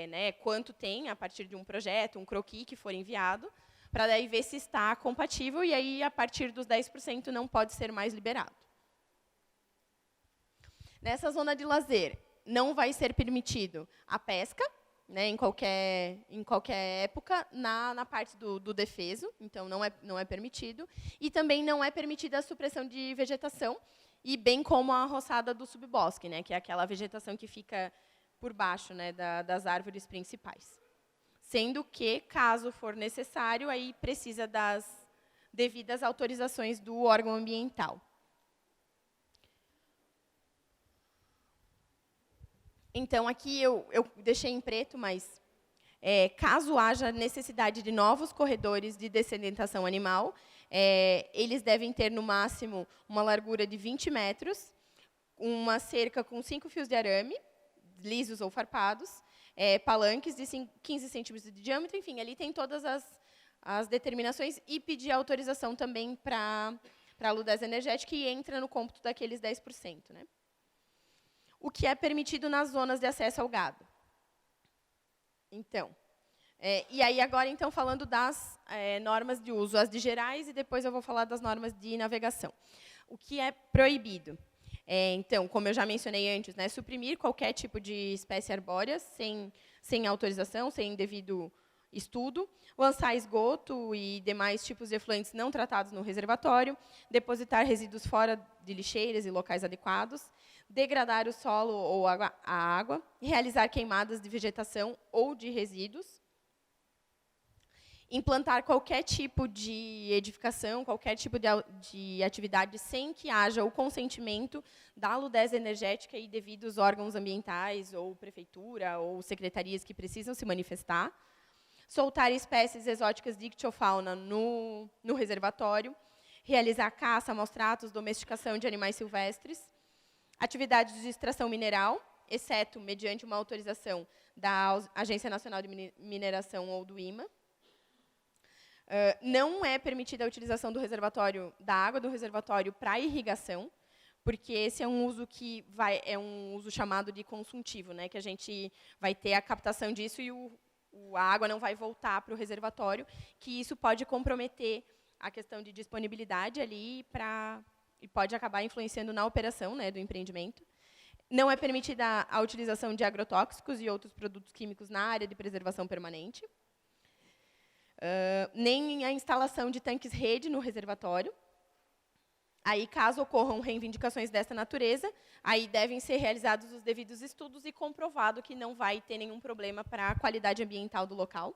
né, quanto tem a partir de um projeto, um croquis que for enviado, para daí ver se está compatível, e aí, a partir dos 10%, não pode ser mais liberado. Nessa zona de lazer, não vai ser permitido a pesca, né, em qualquer época, na parte do defeso, então não é permitido, e também não é permitida a supressão de vegetação, e bem como a roçada do subbosque, né, que é aquela vegetação que fica por baixo, né, das árvores principais. Sendo que, caso for necessário, aí precisa das devidas autorizações do órgão ambiental. Então, aqui eu deixei em preto, mas caso haja necessidade de novos corredores de dessedentação animal, eles devem ter, no máximo, uma largura de 20 metros, uma cerca com 5 fios de arame, lisos ou farpados, palanques de 15 centímetros de diâmetro, enfim, ali tem todas as determinações, e pedir autorização também para a Ludesa Energética, que entra no cômputo daqueles 10%. Né? O que é permitido nas zonas de acesso ao gado. Então, e aí agora, então, falando das normas de uso, as de gerais, e depois eu vou falar das normas de navegação. O que é proibido? Então, como eu já mencionei antes, né, suprimir qualquer tipo de espécie arbórea sem autorização, sem devido estudo, lançar esgoto e demais tipos de efluentes não tratados no reservatório, depositar resíduos fora de lixeiras e locais adequados, degradar o solo ou a água, realizar queimadas de vegetação ou de resíduos, implantar qualquer tipo de edificação, qualquer tipo de atividade sem que haja o consentimento da Ludesa Energética e devidos órgãos ambientais, ou prefeitura, ou secretarias que precisam se manifestar, soltar espécies exóticas de ictiofauna no reservatório, realizar caça, maus tratos, domesticação de animais silvestres, atividades de extração mineral, exceto mediante uma autorização da Agência Nacional de Mineração ou do IMA. Não é permitida a utilização do reservatório, da água do reservatório para irrigação, porque esse é um uso é um uso chamado de consultivo, né, que a gente vai ter a captação disso e a água não vai voltar para o reservatório, que isso pode comprometer a questão de disponibilidade ali e pode acabar influenciando na operação, né, do empreendimento. Não é permitida a utilização de agrotóxicos e outros produtos químicos na área de preservação permanente. Nem a instalação de tanques-rede no reservatório. Aí, caso ocorram reivindicações dessa natureza, aí devem ser realizados os devidos estudos e comprovado que não vai ter nenhum problema para a qualidade ambiental do local.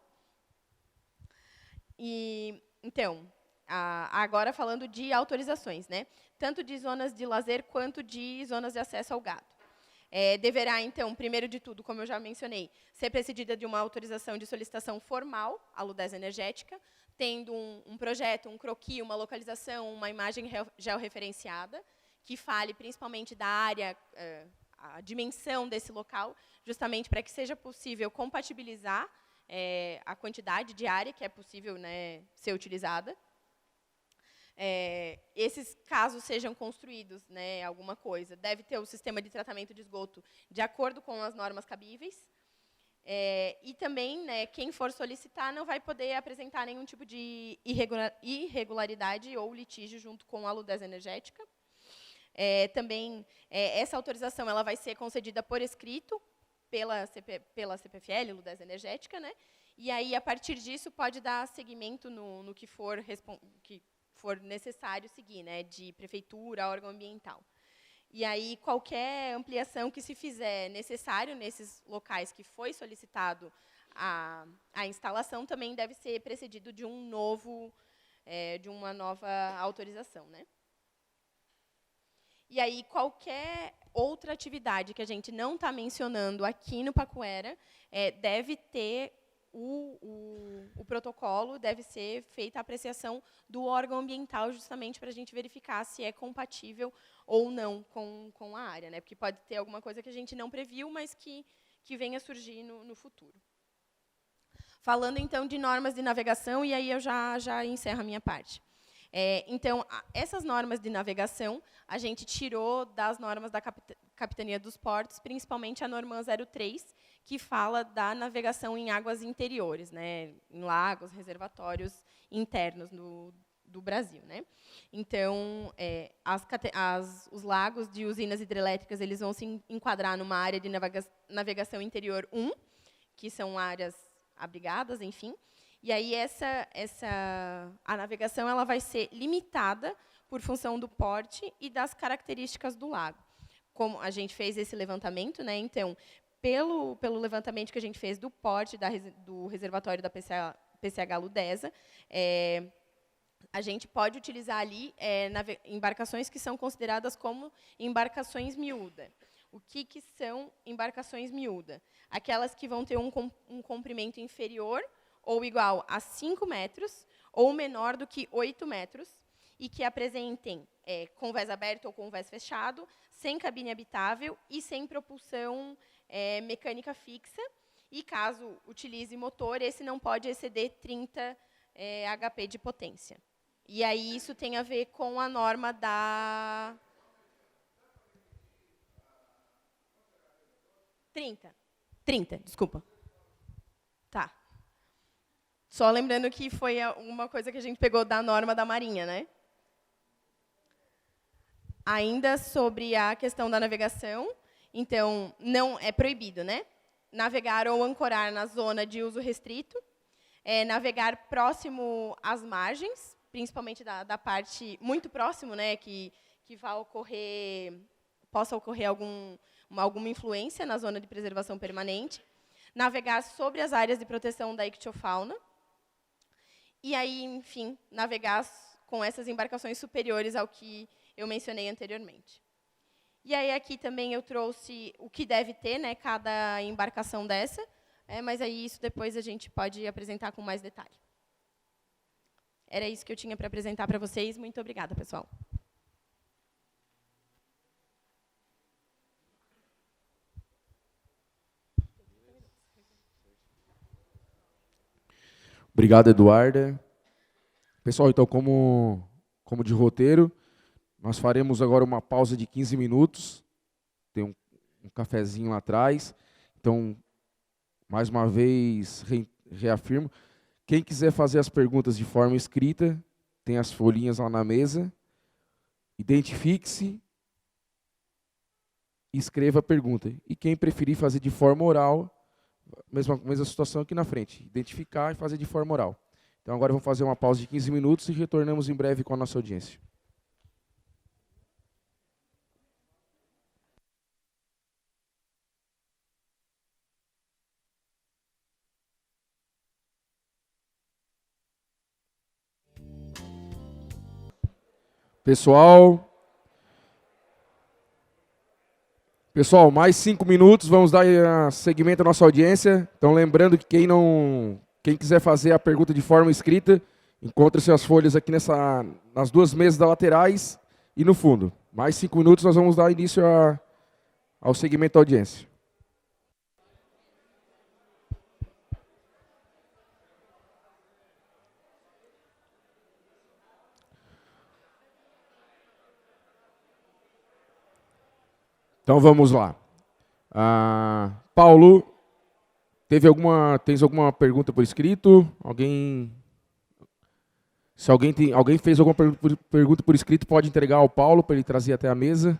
Então, agora falando de autorizações, né? Tanto de zonas de lazer quanto de zonas de acesso ao gado. Deverá, então, primeiro de tudo, como eu já mencionei, ser precedida de uma autorização de solicitação formal à Ludesa Energética, tendo um projeto, um croquis, uma localização, uma imagem georreferenciada, que fale principalmente da área, a dimensão desse local, justamente para que seja possível compatibilizar a quantidade de área que é possível, né, ser utilizada. Esses casos sejam construídos, né, alguma coisa, deve ter o sistema de tratamento de esgoto de acordo com as normas cabíveis. E também, né, quem for solicitar não vai poder apresentar nenhum tipo de irregularidade ou litígio junto com a Ludesa Energética. Também, essa autorização ela vai ser concedida por escrito pela CPFL, Ludesa Energética, né? E aí, a partir disso, pode dar seguimento no que for necessário seguir, né, de prefeitura, órgão ambiental. E aí, qualquer ampliação que se fizer necessário nesses locais que foi solicitado a instalação, também deve ser precedido de de uma nova autorização, né? E aí, qualquer outra atividade que a gente não está mencionando aqui no Pacoera, deve ter o protocolo, deve ser feita a apreciação do órgão ambiental, justamente para a gente verificar se é compatível ou não com a área, né? Porque pode ter alguma coisa que a gente não previu, mas que venha a surgir no futuro. Falando, então, de normas de navegação, e aí eu já encerro a minha parte. Então, essas normas de navegação, a gente tirou das normas da Capitania dos Portos, principalmente a norma 03, que fala da navegação em águas interiores, né, em lagos, reservatórios internos do Brasil, né? Então, os lagos de usinas hidrelétricas eles vão se enquadrar numa área de navegação interior 1, que são áreas abrigadas, enfim. E aí a navegação ela vai ser limitada por função do porte e das características do lago. Como a gente fez esse levantamento, né? Então, pelo levantamento que a gente fez do porte do reservatório da PCH Ludesa, a gente pode utilizar ali embarcações que são consideradas como embarcações miúda. O que são embarcações miúda? Aquelas que vão ter um comprimento inferior ou igual a 5 metros, ou menor do que 8 metros, e que apresentem convés aberto ou convés fechado, sem cabine habitável e sem propulsão mecânica fixa. E, caso utilize motor, esse não pode exceder 30 HP de potência. E aí isso tem a ver com a norma da... 30, desculpa. Tá. Só lembrando que foi uma coisa que a gente pegou da norma da Marinha, né? Ainda sobre a questão da navegação, então, não é proibido, né? Navegar ou ancorar na zona de uso restrito, navegar próximo às margens, principalmente da parte muito próximo, né, que possa ocorrer alguma influência na zona de preservação permanente, navegar sobre as áreas de proteção da ictiofauna, e aí, enfim, navegar com essas embarcações superiores ao que eu mencionei anteriormente. E aí, aqui também eu trouxe o que deve ter, né, cada embarcação dessa, mas aí isso depois a gente pode apresentar com mais detalhe. era isso que eu tinha para apresentar para vocês. Muito obrigada, pessoal. Obrigado, Eduarda. Pessoal, então, como de roteiro, nós faremos agora uma pausa de 15 minutos. Tem um cafezinho lá atrás. Então, mais uma vez, reafirmo. Quem quiser fazer as perguntas de forma escrita, tem as folhinhas lá na mesa. Identifique-se e escreva a pergunta. E quem preferir fazer de forma oral, mesma situação aqui na frente. Identificar e fazer de forma oral. Então, agora vamos fazer uma pausa de 15 minutos e retornamos em breve com a nossa audiência. Pessoal, mais 5 minutos, vamos dar seguimento à nossa audiência. Então, lembrando que quem quiser fazer a pergunta de forma escrita, encontre as folhas aqui nas duas mesas das laterais e no fundo. Mais 5 minutos, nós vamos dar início ao segmento da audiência. Então vamos lá. Paulo, tens alguma pergunta por escrito? Se alguém fez alguma pergunta por escrito, pode entregar ao Paulo para ele trazer até a mesa.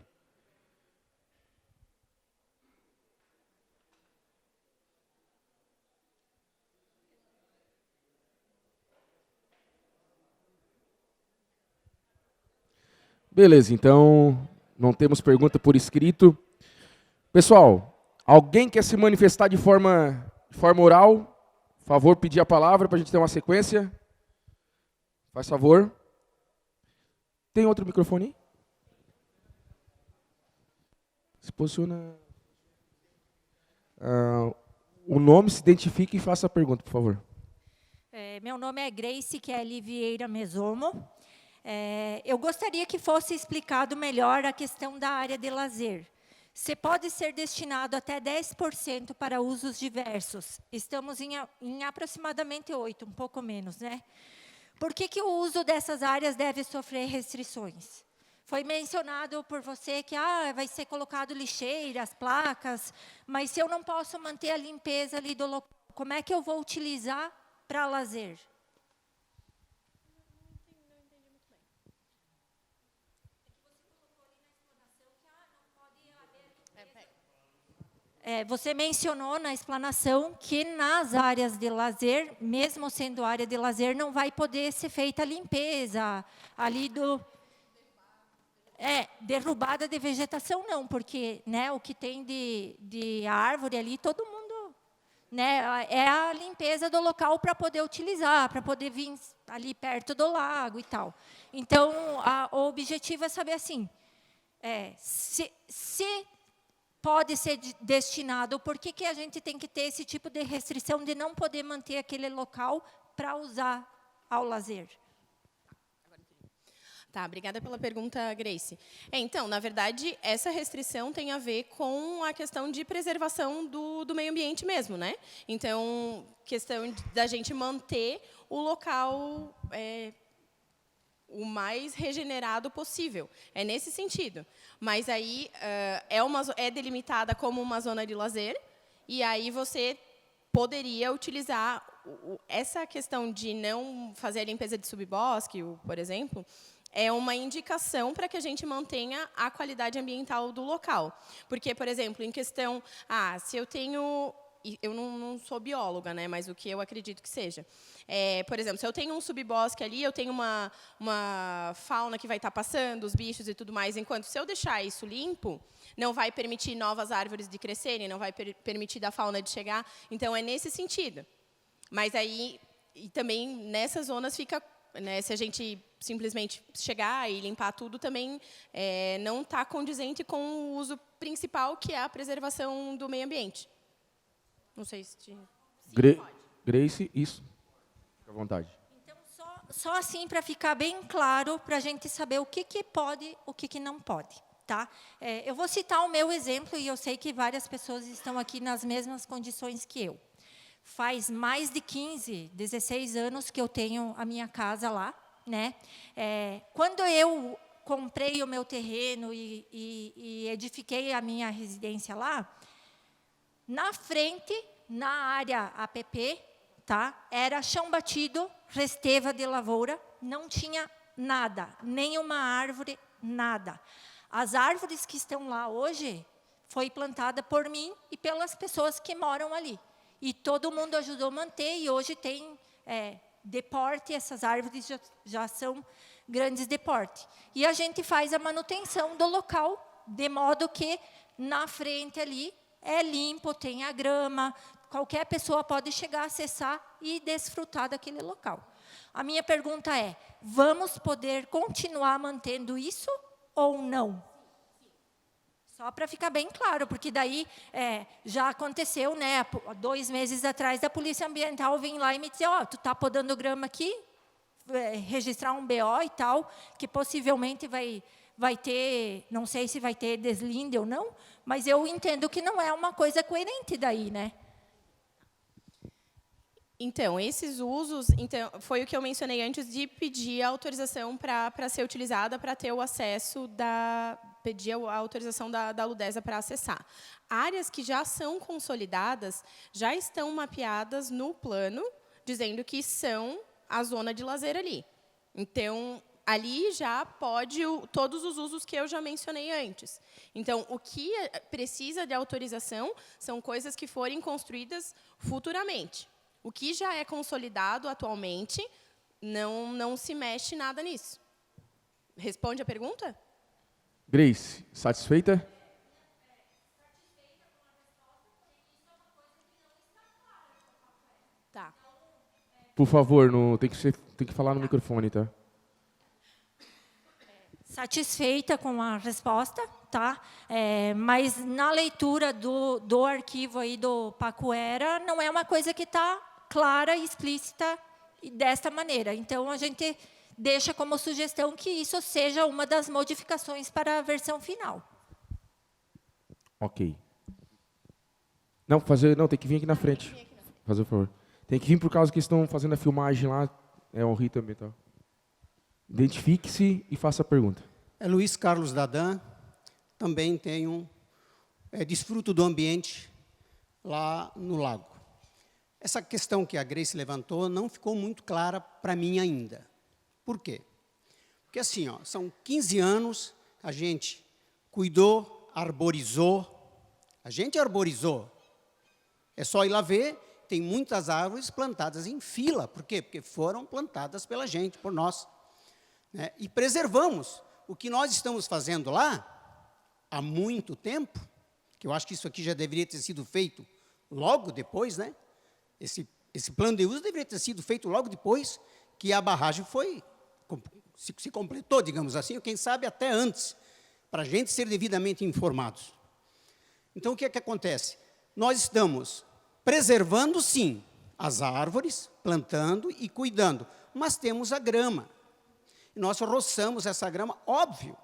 Beleza, então não temos pergunta por escrito. Pessoal, alguém quer se manifestar de forma oral? Por favor, pedir a palavra para a gente ter uma sequência. Faz favor. Tem outro microfone? Se posiciona. O nome, se identifique e faça a pergunta, por favor. Meu nome é Grace Kelly Vieira Mesomo. Eu gostaria que fosse explicado melhor a questão da área de lazer. Você pode ser destinado até 10% para usos diversos. Estamos em aproximadamente 8%, um pouco menos, né? Por que o uso dessas áreas deve sofrer restrições? Foi mencionado por você que vai ser colocado lixeiras, placas, mas se eu não posso manter a limpeza ali do local, como é que eu vou utilizar para lazer? Você mencionou na explanação que nas áreas de lazer, mesmo sendo área de lazer, não vai poder ser feita a limpeza ali derrubada de vegetação não, porque né, o que tem de árvore ali, todo mundo, né, é a limpeza do local para poder utilizar, para poder vir ali perto do lago e tal. Então, o objetivo é saber assim, se pode ser destinado, por que a gente tem que ter esse tipo de restrição de não poder manter aquele local para usar ao lazer? Tá, obrigada pela pergunta, Grace. Então, na verdade, essa restrição tem a ver com a questão de preservação do meio ambiente mesmo, né? Então, questão da gente manter o local o mais regenerado possível. É nesse sentido. Mas aí é delimitada como uma zona de lazer, e aí você poderia utilizar essa questão de não fazer a limpeza de subbosque, por exemplo, é uma indicação para que a gente mantenha a qualidade ambiental do local. Porque, por exemplo, em questão, se eu tenho... Eu não sou bióloga, né, mas o que eu acredito que seja. Por exemplo, se eu tenho um subbosque ali, eu tenho uma fauna que vai estar passando, os bichos e tudo mais, enquanto se eu deixar isso limpo, não vai permitir novas árvores de crescerem, não vai permitir da fauna de chegar. Então, é nesse sentido. Mas aí, e também nessas zonas fica, né, se a gente simplesmente chegar e limpar tudo, também não está condizente com o uso principal, que é a preservação do meio ambiente. Não sei se... Grace, isso. Fique à vontade. Então, só só assim para ficar bem claro, para a gente saber o que pode, o que não pode. Tá? Eu vou citar o meu exemplo, e eu sei que várias pessoas estão aqui nas mesmas condições que eu. Faz mais de 15, 16 anos que eu tenho a minha casa lá. Né? Quando eu comprei o meu terreno e edifiquei a minha residência lá, na frente, na área APP, tá? Era chão batido, resteva de lavoura, não tinha nada, nenhuma árvore, nada. As árvores que estão lá hoje foi plantada por mim e pelas pessoas que moram ali. E todo mundo ajudou a manter, e hoje tem de porte, essas árvores já são grandes de porte. E a gente faz a manutenção do local, de modo que na frente ali é limpo, tem a grama, qualquer pessoa pode chegar, acessar e desfrutar daquele local. A minha pergunta é, vamos poder continuar mantendo isso ou não? Só para ficar bem claro, porque daí já aconteceu, né, 2 meses atrás, a Polícia Ambiental vem lá e me dizer, tu está podando grama aqui, registrar um BO e tal, que possivelmente vai ter, não sei se vai ter deslinde ou não, mas eu entendo que não é uma coisa coerente daí, né? Então, esses usos, foi o que eu mencionei antes de pedir a autorização para ser utilizada, para ter o acesso pedir a autorização da Ludesa para acessar. Áreas que já são consolidadas, já estão mapeadas no plano, dizendo que são a zona de lazer ali. Então, ali já pode todos os usos que eu já mencionei antes. Então, o que precisa de autorização são coisas que forem construídas futuramente. O que já é consolidado atualmente, não se mexe nada nisso. Responde a pergunta? Grace, satisfeita? Tá. Por favor, tem que falar no microfone, tá? Satisfeita com a resposta, tá? Mas na leitura do arquivo aí do Pacoera, não é uma coisa que está clara e explícita desta maneira. Então, a gente deixa como sugestão que isso seja uma das modificações para a versão final. Ok. Não, tem que vir aqui na frente. Fazer o favor. Tem que vir por causa que estão fazendo a filmagem lá. É o Ri também, tá? Identifique-se e faça a pergunta. Luiz Carlos Dadan, também tenho, desfruto do ambiente lá no lago. Essa questão que a Grace levantou não ficou muito clara para mim ainda. Por quê? Porque assim, são 15 anos, a gente cuidou, arborizou, a gente arborizou. É só ir lá ver, tem muitas árvores plantadas em fila. Por quê? Porque foram plantadas pela gente, por nós. Né? E preservamos. O que nós estamos fazendo lá, há muito tempo, que eu acho que isso aqui já deveria ter sido feito logo depois, né? Esse plano de uso deveria ter sido feito logo depois que a barragem se completou, digamos assim, ou quem sabe até antes, para a gente ser devidamente informados. Então, o que é que acontece? Nós estamos preservando, sim, as árvores, plantando e cuidando, mas temos a grama. Nós roçamos essa grama, óbvio.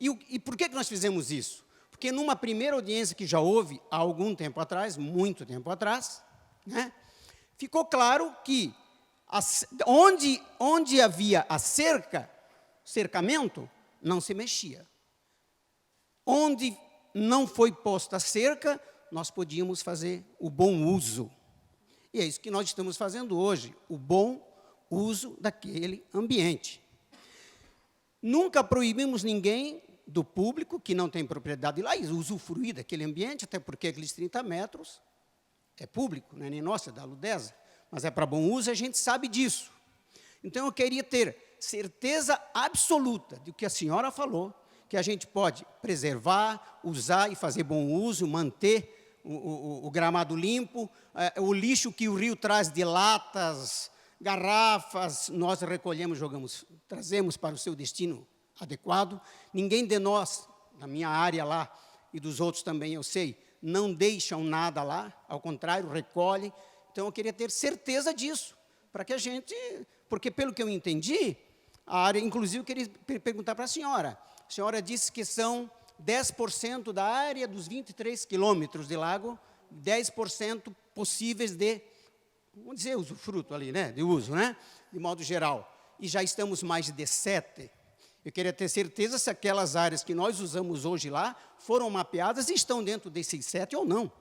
E por que nós fizemos isso? Porque numa primeira audiência que já houve há algum tempo atrás, muito tempo atrás, né, ficou claro que onde havia a cercamento, não se mexia. Onde não foi posta a cerca, nós podíamos fazer o bom uso. E é isso que nós estamos fazendo hoje, o bom uso daquele ambiente. Nunca proibimos ninguém do público que não tem propriedade lá e usufruir daquele ambiente, até porque aqueles 30 metros é público, não é nem nosso, é da Ludesa, mas é para bom uso, a gente sabe disso. Então, eu queria ter certeza absoluta do que a senhora falou, que a gente pode preservar, usar e fazer bom uso, manter o gramado limpo, o lixo que o rio traz de latas, garrafas, nós recolhemos, trazemos para o seu destino adequado. Ninguém de nós, na minha área lá, e dos outros também, eu sei, não deixam nada lá, ao contrário, recolhem. Então, eu queria ter certeza disso, para que a gente... Porque, pelo que eu entendi, a área, inclusive, eu queria perguntar para a senhora disse que são 10% da área dos 23 quilômetros de lago, 10% possíveis de, vamos dizer, usufruto ali, né, de uso, né, de modo geral. E já estamos mais de 7. Eu queria ter certeza se aquelas áreas que nós usamos hoje lá foram mapeadas e estão dentro desses 7 ou não.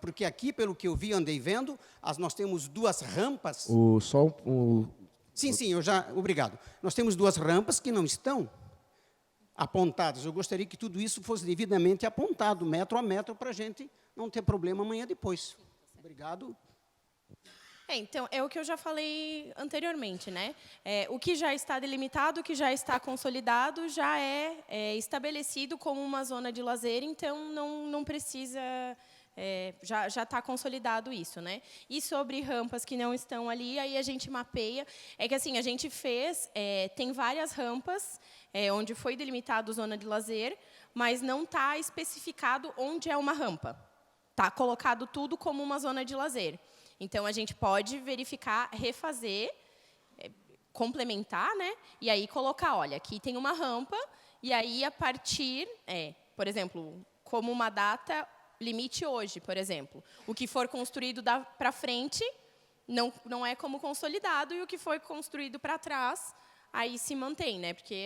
Porque aqui, pelo que eu vi, andei vendo, nós temos 2 rampas. Sim, obrigado. Nós temos 2 rampas que não estão apontadas. Eu gostaria que tudo isso fosse devidamente apontado, metro a metro, para a gente não ter problema amanhã depois. Obrigado. Então, é o que eu já falei anteriormente, né? O que já está delimitado, o que já está consolidado, já é estabelecido como uma zona de lazer, então não precisa... já está consolidado isso, né? E sobre rampas que não estão ali, aí a gente mapeia. É que assim, a gente fez, tem várias rampas, onde foi delimitado zona de lazer, mas não está especificado onde é uma rampa. Está colocado tudo como uma zona de lazer. Então, a gente pode verificar, refazer, complementar, né? E aí colocar, olha, aqui tem uma rampa, e aí a partir, por exemplo, como uma data limite hoje, por exemplo. O que for construído para frente não é como consolidado, e o que foi construído para trás, aí se mantém, né? Porque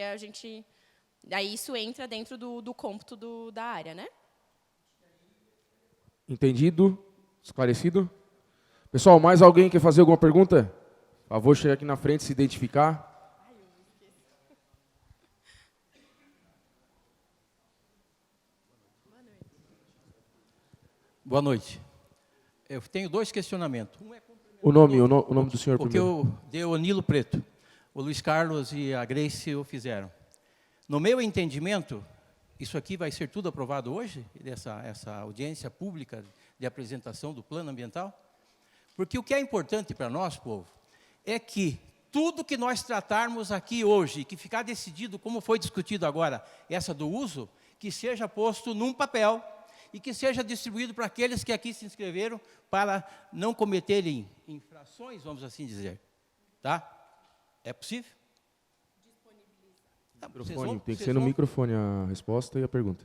aí isso entra dentro do cômputo da área, né? Entendido? Esclarecido? Pessoal, mais alguém quer fazer alguma pergunta? Por favor, chegar aqui na frente, se identificar. Boa noite. Eu tenho 2 questionamentos. Um é O nome do senhor porque primeiro. eu dei o Nilo Preto. O Luiz Carlos e a Grace o fizeram. No meu entendimento, isso aqui vai ser tudo aprovado hoje, essa audiência pública de apresentação do plano ambiental? Porque o que é importante para nós, povo, é que tudo que nós tratarmos aqui hoje, que ficar decidido, como foi discutido agora, essa do uso, que seja posto num papel e que seja distribuído para aqueles que aqui se inscreveram para não cometerem infrações, vamos assim dizer. Tá? É possível? Microfone, tem que ser no microfone a resposta e a pergunta.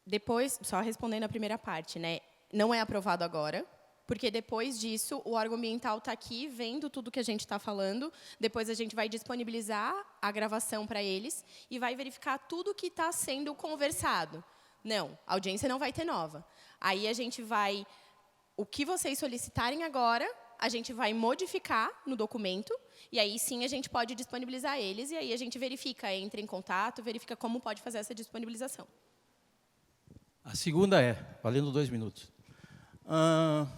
Depois, só respondendo a primeira parte, né? Não é aprovado agora, porque depois disso, o órgão ambiental está aqui, vendo tudo que a gente está falando, depois a gente vai disponibilizar a gravação para eles e vai verificar tudo que está sendo conversado. Não, a audiência não vai ter nova. Aí a gente vai, o que vocês solicitarem agora, a gente vai modificar no documento, e aí sim a gente pode disponibilizar eles, e aí a gente verifica, entra em contato, verifica como pode fazer essa disponibilização. A segunda valendo 2 minutos.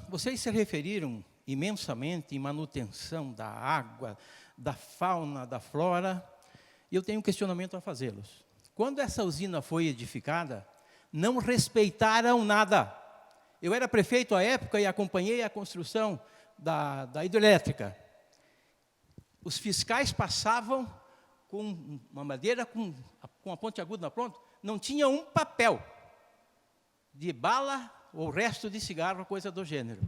Vocês se referiram imensamente em manutenção da água, da fauna, da flora, e eu tenho um questionamento a fazê-los. Quando essa usina foi edificada, não respeitaram nada. Eu era prefeito à época e acompanhei a construção da hidrelétrica. Os fiscais passavam com uma madeira, com a ponte aguda na ponta, não tinha um papel de bala ou resto de cigarro, coisa do gênero.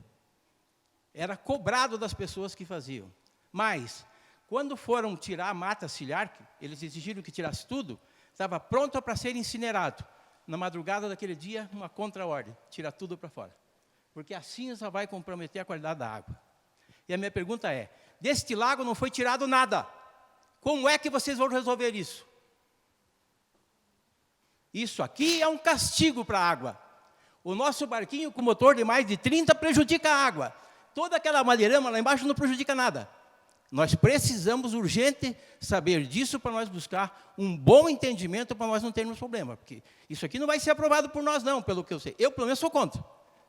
Era cobrado das pessoas que faziam. Mas, quando foram tirar a mata ciliar, eles exigiram que tirasse tudo, estava pronto para ser incinerado. Na madrugada daquele dia, uma contra-ordem, tira tudo para fora. Porque a cinza vai comprometer a qualidade da água. E a minha pergunta é, deste lago não foi tirado nada. Como é que vocês vão resolver isso? Isso aqui é um castigo para a água. O nosso barquinho com motor de mais de 30 prejudica a água. Toda aquela madeirama lá embaixo não prejudica nada. Nós precisamos urgente saber disso para nós buscar um bom entendimento para nós não termos problema. Porque isso aqui não vai ser aprovado por nós não, pelo que eu sei. Eu, pelo menos, sou contra.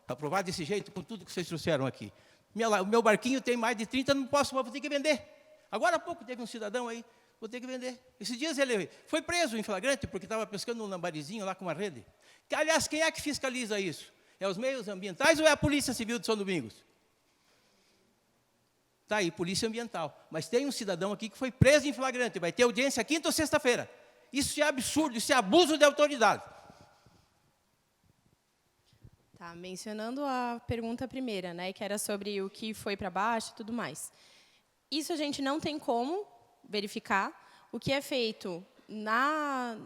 Aprovar desse jeito, com tudo que vocês trouxeram aqui. O meu barquinho tem mais de 30, não posso, vou ter que vender. Agora há pouco teve um cidadão aí, vou ter que vender. Esses dias ele foi preso em flagrante porque estava pescando um lambarizinho lá com uma rede. Aliás, quem é que fiscaliza isso? É os meios ambientais ou é a Polícia Civil de São Domingos? Está aí, Polícia Ambiental. Mas tem um cidadão aqui que foi preso em flagrante, vai ter audiência quinta ou sexta-feira. Isso é absurdo, isso é abuso de autoridade. Tá, mencionando a pergunta primeira, né, que era sobre o que foi para baixo e tudo mais. Isso a gente não tem como verificar. O que é feito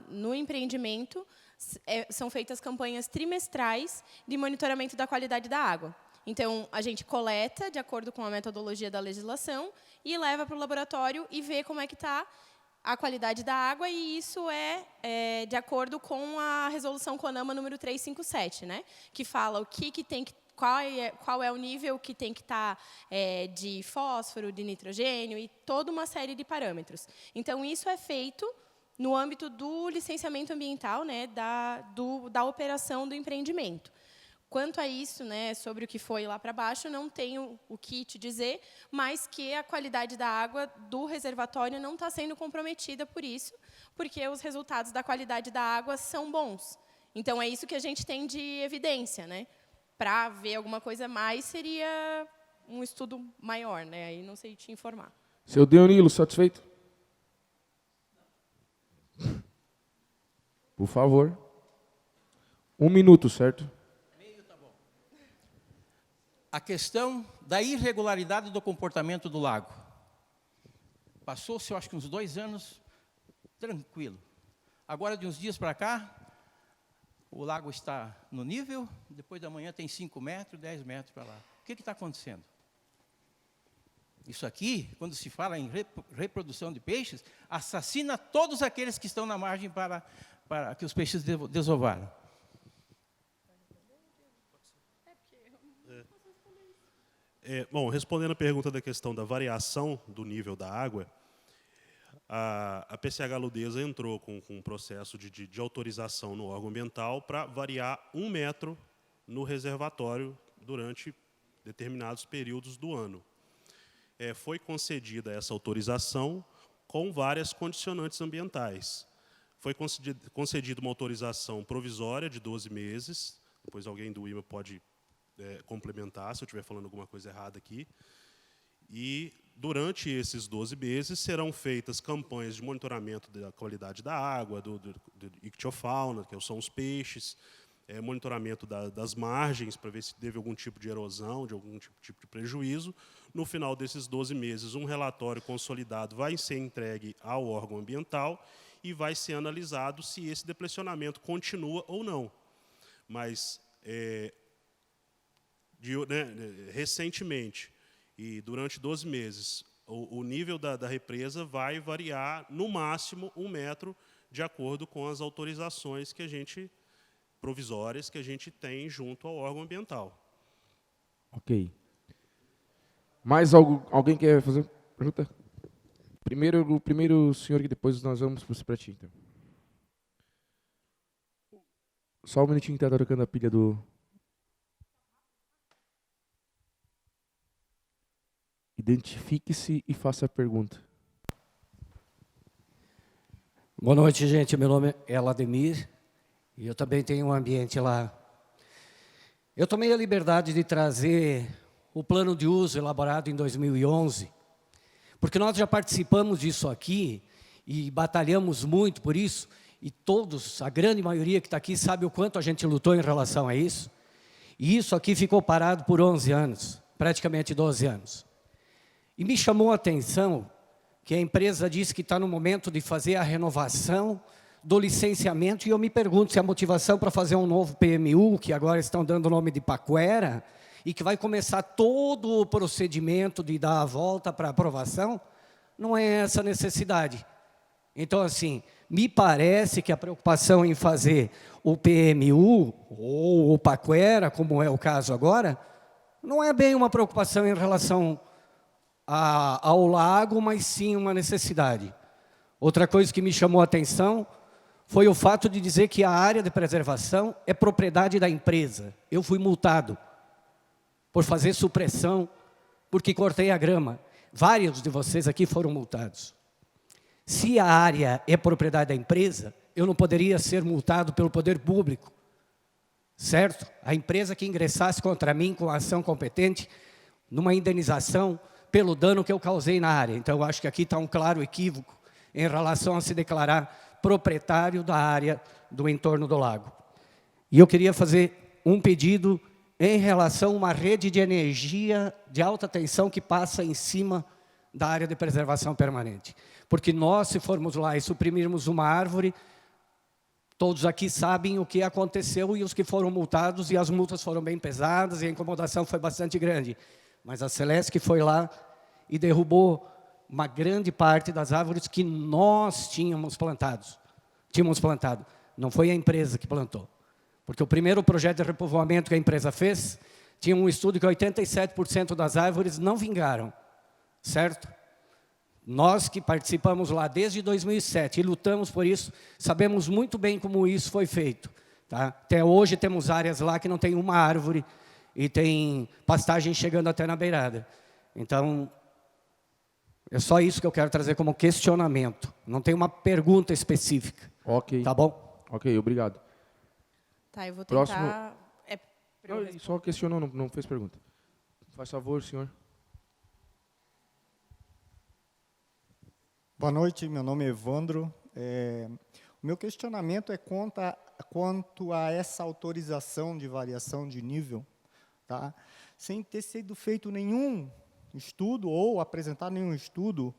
no empreendimento são feitas campanhas trimestrais de monitoramento da qualidade da água. Então, a gente coleta, de acordo com a metodologia da legislação, e leva para o laboratório e vê como é que está a qualidade da água, e isso é de acordo com a resolução CONAMA número 357, né? Que fala o que tem que qual é o nível que tem que estar de fósforo, de nitrogênio e toda uma série de parâmetros. Então, isso é feito no âmbito do licenciamento ambiental, né, da operação do empreendimento. Quanto a isso, né, sobre o que foi lá para baixo, não tenho o que te dizer, mas que a qualidade da água do reservatório não está sendo comprometida por isso, porque os resultados da qualidade da água são bons. Então, é isso que a gente tem de evidência, né? Para ver alguma coisa mais, seria um estudo maior, né? Aí não sei te informar. Seu Deonilo, satisfeito? Por favor. 1 minuto, certo? A questão da irregularidade do comportamento do lago. Passou-se, eu acho que uns 2 anos, tranquilo. Agora, de uns dias para cá, o lago está no nível, depois da manhã tem 5 metros, 10 metros para lá. O que está acontecendo? Isso aqui, quando se fala em reprodução de peixes, assassina todos aqueles que estão na margem para que os peixes desovaram. Bom, respondendo a pergunta da questão da variação do nível da água, a PCH Ludesa entrou com um processo de autorização no órgão ambiental para variar 1 metro no reservatório durante determinados períodos do ano. Foi concedida essa autorização com várias condicionantes ambientais. Foi concedida uma autorização provisória de 12 meses, depois alguém do IMA pode complementar se eu estiver falando alguma coisa errada aqui. E, durante esses 12 meses, serão feitas campanhas de monitoramento da qualidade da água, do ictiofauna, que são os peixes, monitoramento das margens, para ver se teve algum tipo de erosão, de algum tipo de prejuízo. No final desses 12 meses, um relatório consolidado vai ser entregue ao órgão ambiental e vai ser analisado se esse deplecionamento continua ou não. Mas, recentemente, e durante 12 meses, o nível da represa vai variar, no máximo, 1 metro, de acordo com as autorizações provisórias que a gente tem junto ao órgão ambiental. Ok. Mais alguém quer fazer pergunta? Primeiro o senhor, que depois nós vamos para ti. Então. Só um minutinho que está trocando a pilha do... Identifique-se e faça a pergunta. Boa noite, gente. Meu nome é Elademir e eu também tenho um ambiente lá. Eu tomei a liberdade de trazer o plano de uso elaborado em 2011, porque nós já participamos disso aqui e batalhamos muito por isso, e todos, a grande maioria que está aqui, sabe o quanto a gente lutou em relação a isso. E isso aqui ficou parado por 11 anos, praticamente 12 anos. E me chamou a atenção que a empresa disse que está no momento de fazer a renovação do licenciamento, e eu me pergunto se a motivação para fazer um novo PMU, que agora estão dando o nome de Paquera, e que vai começar todo o procedimento de dar a volta para aprovação, não é essa a necessidade. Então, assim, me parece que a preocupação em fazer o PMU, ou o Paquera, como é o caso agora, não é bem uma preocupação em relação ao lago, mas sim uma necessidade. Outra coisa que me chamou a atenção foi o fato de dizer que a área de preservação é propriedade da empresa. Eu fui multado por fazer supressão, porque cortei a grama. Vários de vocês aqui foram multados. Se a área é propriedade da empresa, eu não poderia ser multado pelo poder público, certo? A empresa que ingressasse contra mim com a ação competente, numa indenização pelo dano que eu causei na área. Então, eu acho que aqui está um claro equívoco em relação a se declarar proprietário da área do entorno do lago. E eu queria fazer um pedido em relação a uma rede de energia de alta tensão que passa em cima da área de preservação permanente. Porque nós, se formos lá e suprimirmos uma árvore, todos aqui sabem o que aconteceu e os que foram multados, e as multas foram bem pesadas, e a incomodação foi bastante grande. Mas a Celesc foi lá e derrubou uma grande parte das árvores que nós tínhamos plantado. Não foi a empresa que plantou. Porque o primeiro projeto de repovoamento que a empresa fez, tinha um estudo que 87% das árvores não vingaram. Certo? Nós que participamos lá desde 2007 e lutamos por isso, sabemos muito bem como isso foi feito. Tá? Até hoje temos áreas lá que não tem uma árvore e tem pastagem chegando até na beirada. Então, é só isso que eu quero trazer como questionamento. Não tem uma pergunta específica. Ok. Tá bom? Ok, obrigado. Tá, eu vou Próximo. tentar... pra eu Não, responder. só questionou, não fez pergunta. Faz favor, senhor. Boa noite, meu nome é Evandro. O meu questionamento é quanto a essa autorização de variação de nível, tá? Sem ter sido feito nenhum estudo ou apresentado nenhum estudo,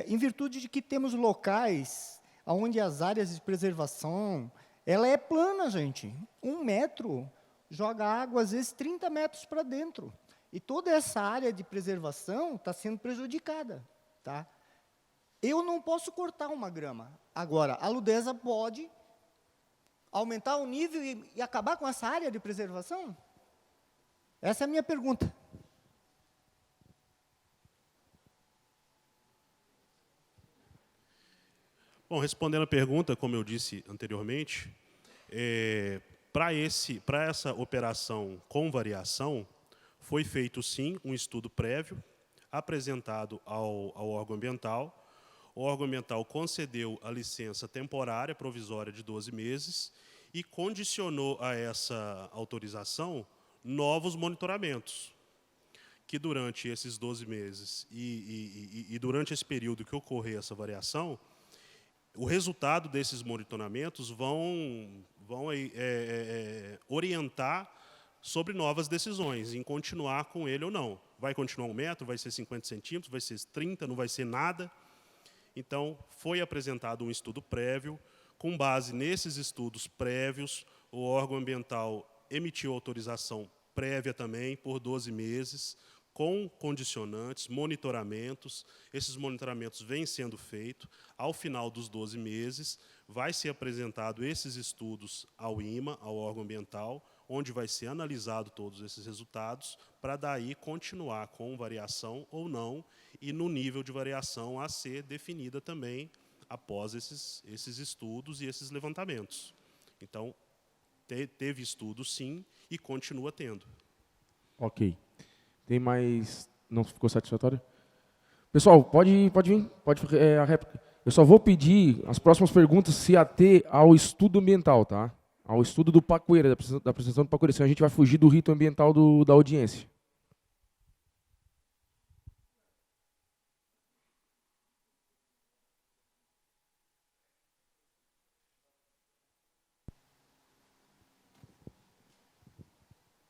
em virtude de que temos locais onde as áreas de preservação, ela é plana, gente. 1 metro joga água, às vezes, 30 metros para dentro. E toda essa área de preservação está sendo prejudicada, tá? Eu não posso cortar uma grama. Agora, a Ludesa pode aumentar o nível e acabar com essa área de preservação? Essa é a minha pergunta. Bom, respondendo a pergunta, como eu disse anteriormente, para essa operação com variação, foi feito, sim, um estudo prévio, apresentado ao órgão ambiental. O órgão ambiental concedeu a licença temporária, provisória, de 12 meses, e condicionou a essa autorização novos monitoramentos, que durante esses 12 meses e durante esse período que ocorrer essa variação, o resultado desses monitoramentos vão orientar sobre novas decisões, em continuar com ele ou não. Vai continuar 1 metro, vai ser 50 centímetros, vai ser 30, não vai ser nada. Então, foi apresentado um estudo prévio. Com base nesses estudos prévios, o órgão ambiental emitiu autorização prévia também, por 12 meses, com condicionantes, monitoramentos. Esses monitoramentos vêm sendo feitos. Ao final dos 12 meses, vai ser apresentado esses estudos ao IMA, ao órgão ambiental, onde vai ser analisado todos esses resultados, para daí continuar com variação ou não, e no nível de variação a ser definida também após esses estudos e esses levantamentos. Então, teve estudo, sim, e continua tendo. Ok. Tem mais... Não ficou satisfatório? Pessoal, pode vir. A réplica. Eu só vou pedir as próximas perguntas se ater ao estudo ambiental, tá? Ao estudo do Pacoeira, da apresentação do Pacoeira. Senão a gente vai fugir do rito ambiental da audiência.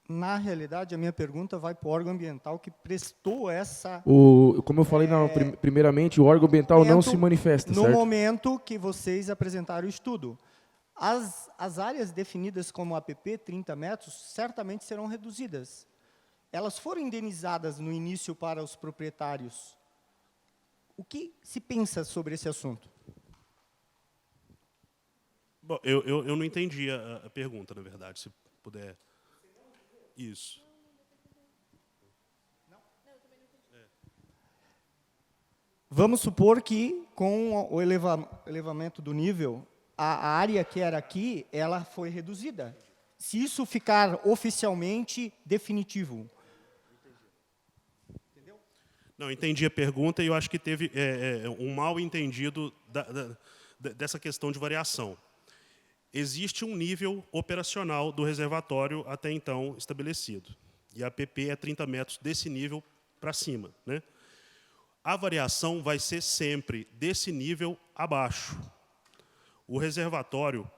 Na realidade, a minha pergunta vai para o órgão ambiental que prestou essa... Como eu falei primeiramente, o órgão ambiental não se manifesta, no certo? momento que vocês apresentaram o estudo. As áreas definidas como APP, 30 metros, certamente serão reduzidas. Elas foram indenizadas no início para os proprietários. O que se pensa sobre esse assunto? Bom, eu não entendi a pergunta, na verdade, se puder... Isso. Vamos supor que, com o elevamento do nível, a área que era aqui, ela foi reduzida. Se isso ficar oficialmente definitivo. Não, entendi a pergunta e eu acho que teve um mal entendido dessa questão de variação. Existe um nível operacional do reservatório até então estabelecido. E a APP é 30 metros desse nível para cima, né? A variação vai ser sempre desse nível abaixo. O reservatório,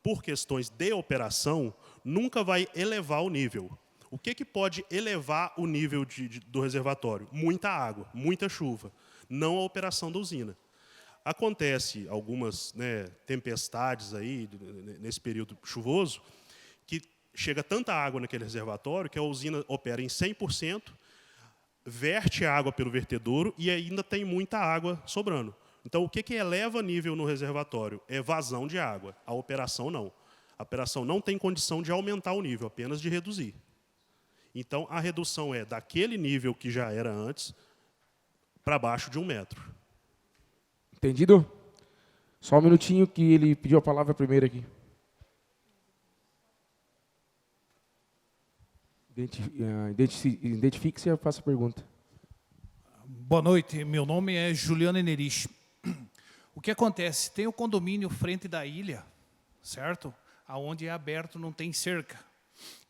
por questões de operação, nunca vai elevar o nível. O que pode elevar o nível do reservatório? Muita água, muita chuva, não a operação da usina. Acontece algumas, né, tempestades aí, nesse período chuvoso, que chega tanta água naquele reservatório que a usina opera em 100%, verte a água pelo vertedouro e ainda tem muita água sobrando. Então, o que eleva nível no reservatório? É vazão de água. A operação não. A operação não tem condição de aumentar o nível, apenas de reduzir. Então, a redução é daquele nível que já era antes para baixo de 1 metro. Entendido? Só um minutinho que ele pediu a palavra primeiro aqui. Identifique-se e faça a pergunta. Boa noite, meu nome é Juliano Enerich. O que acontece? Tem o condomínio frente da ilha, certo? Aonde é aberto, não tem cerca.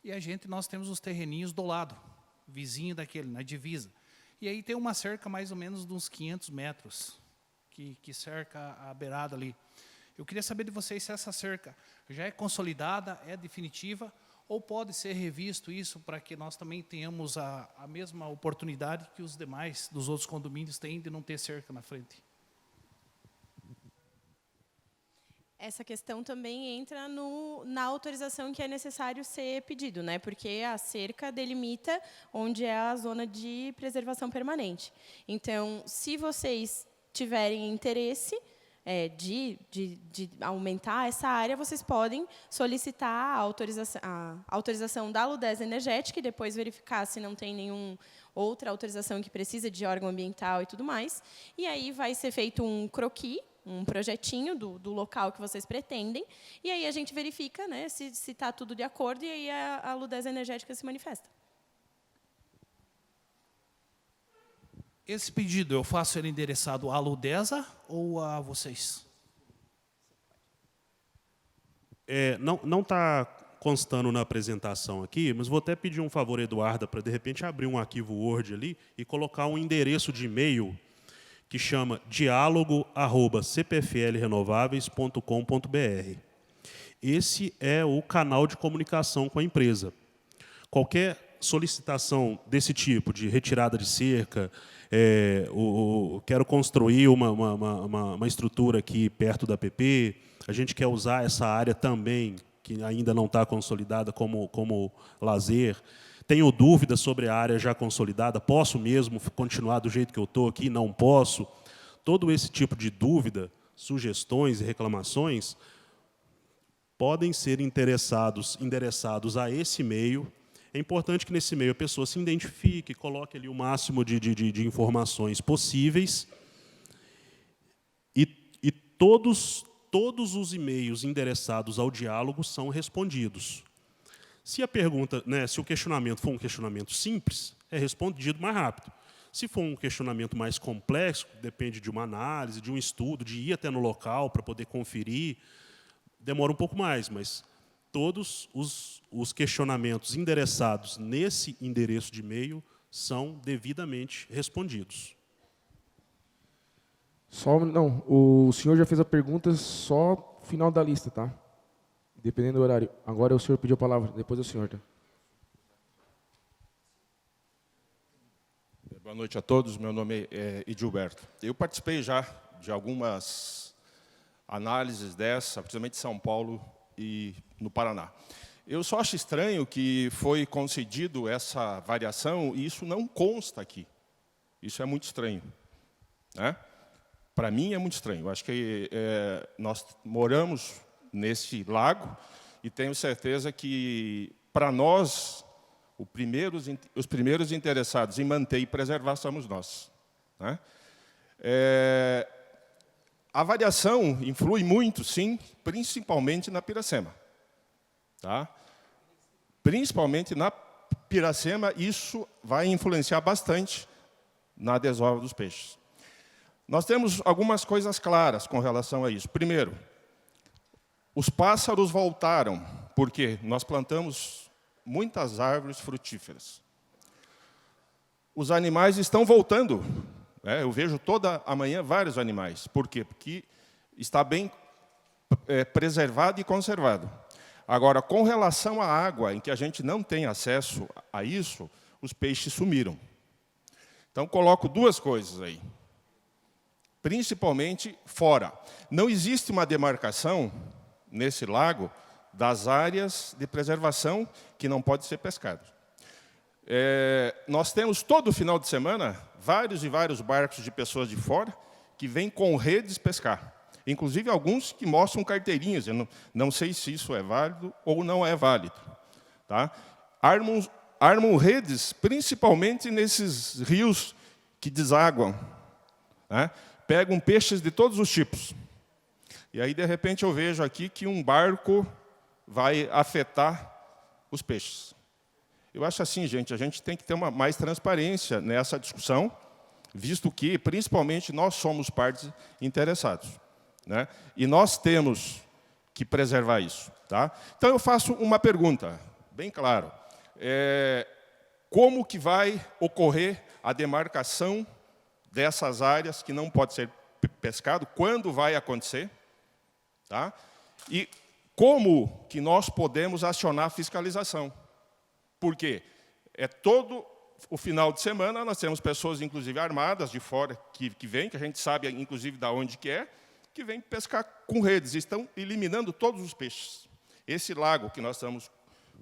E nós temos os terreninhos do lado, vizinho daquele, na divisa. E aí tem uma cerca mais ou menos de uns 500 metros, que cerca a beirada ali. Eu queria saber de vocês se essa cerca já é consolidada, é definitiva, ou pode ser revisto isso para que nós também tenhamos a mesma oportunidade que os demais, dos outros condomínios, têm de não ter cerca na frente. Essa questão também entra na autorização que é necessário ser pedido, né? Porque a cerca delimita onde é a zona de preservação permanente. Então, se vocês tiverem interesse de aumentar essa área, vocês podem solicitar a autorização da Ludesa Energética e depois verificar se não tem nenhuma outra autorização que precisa de órgão ambiental e tudo mais. E aí vai ser feito um croquis, um projetinho do local que vocês pretendem, e aí a gente verifica, né, se está tudo de acordo, e aí a Ludesa Energética se manifesta. Esse pedido eu faço ele endereçado à Ludesa ou a vocês? Não está constando na apresentação aqui, mas vou até pedir um favor, Eduarda, para, de repente, abrir um arquivo Word ali e colocar um endereço de e-mail que chama diálogo@cpflrenováveis.com.br. Esse é o canal de comunicação com a empresa. Qualquer solicitação desse tipo, de retirada de cerca, quero construir uma estrutura aqui perto da PP, a gente quer usar essa área também, que ainda não está consolidada como lazer, tenho dúvidas sobre a área já consolidada, posso mesmo continuar do jeito que eu estou aqui, não posso. Todo esse tipo de dúvida, sugestões e reclamações podem ser endereçados a esse e-mail. É importante que nesse e-mail a pessoa se identifique, coloque ali o máximo de informações possíveis e todos os e-mails endereçados ao diálogo são respondidos. Se a pergunta, né, se o questionamento for um questionamento simples, é respondido mais rápido. Se for um questionamento mais complexo, depende de uma análise, de um estudo, de ir até no local para poder conferir, demora um pouco mais, mas todos os questionamentos endereçados nesse endereço de e-mail são devidamente respondidos. Não, o senhor já fez a pergunta, só final da lista, tá? Dependendo do horário. Agora o senhor pediu a palavra, depois é o senhor, tá? Boa noite a todos, meu nome é Edilberto. Eu participei já de algumas análises dessa, principalmente em São Paulo e no Paraná. Eu só acho estranho que foi concedido essa variação e isso não consta aqui. Isso é muito estranho, né? Para mim é muito estranho. Eu acho que nós moramos nesse lago e tenho certeza que, para nós, os primeiros interessados em manter e preservar somos nós, né? A variação influi muito, sim, principalmente na Piracema. Tá? Principalmente na Piracema, isso vai influenciar bastante na desova dos peixes. Nós temos algumas coisas claras com relação a isso. Primeiro, os pássaros voltaram, porque nós plantamos muitas árvores frutíferas. Os animais estão voltando. Eu vejo toda a manhã vários animais. Por quê? Porque está bem preservado e conservado. Agora, com relação à água, em que a gente não tem acesso a isso, os peixes sumiram. Então, coloco duas coisas aí. Principalmente fora. Não existe uma demarcação nesse lago das áreas de preservação que não pode ser pescado. Nós temos todo final de semana vários e vários barcos de pessoas de fora que vêm com redes pescar. Inclusive alguns que mostram carteirinhas. Eu não sei se isso é válido ou não é válido. Tá? Armam redes, principalmente nesses rios que desaguam. Né? Pegam peixes de todos os tipos. E aí, de repente, eu vejo aqui que um barco vai afetar os peixes. Eu acho assim, gente, a gente tem que ter mais transparência nessa discussão, visto que, principalmente, nós somos partes interessados. Né? E nós temos que preservar isso. Tá? Então, eu faço uma pergunta, bem claro. Como que vai ocorrer a demarcação dessas áreas que não pode ser pescado? Quando vai acontecer? Tá? E como que nós podemos acionar a fiscalização? Por quê? Todo o final de semana nós temos pessoas, inclusive, armadas de fora, que vêm, que a gente sabe, inclusive, de onde que vêm pescar com redes. Estão eliminando todos os peixes. Esse lago que nós estamos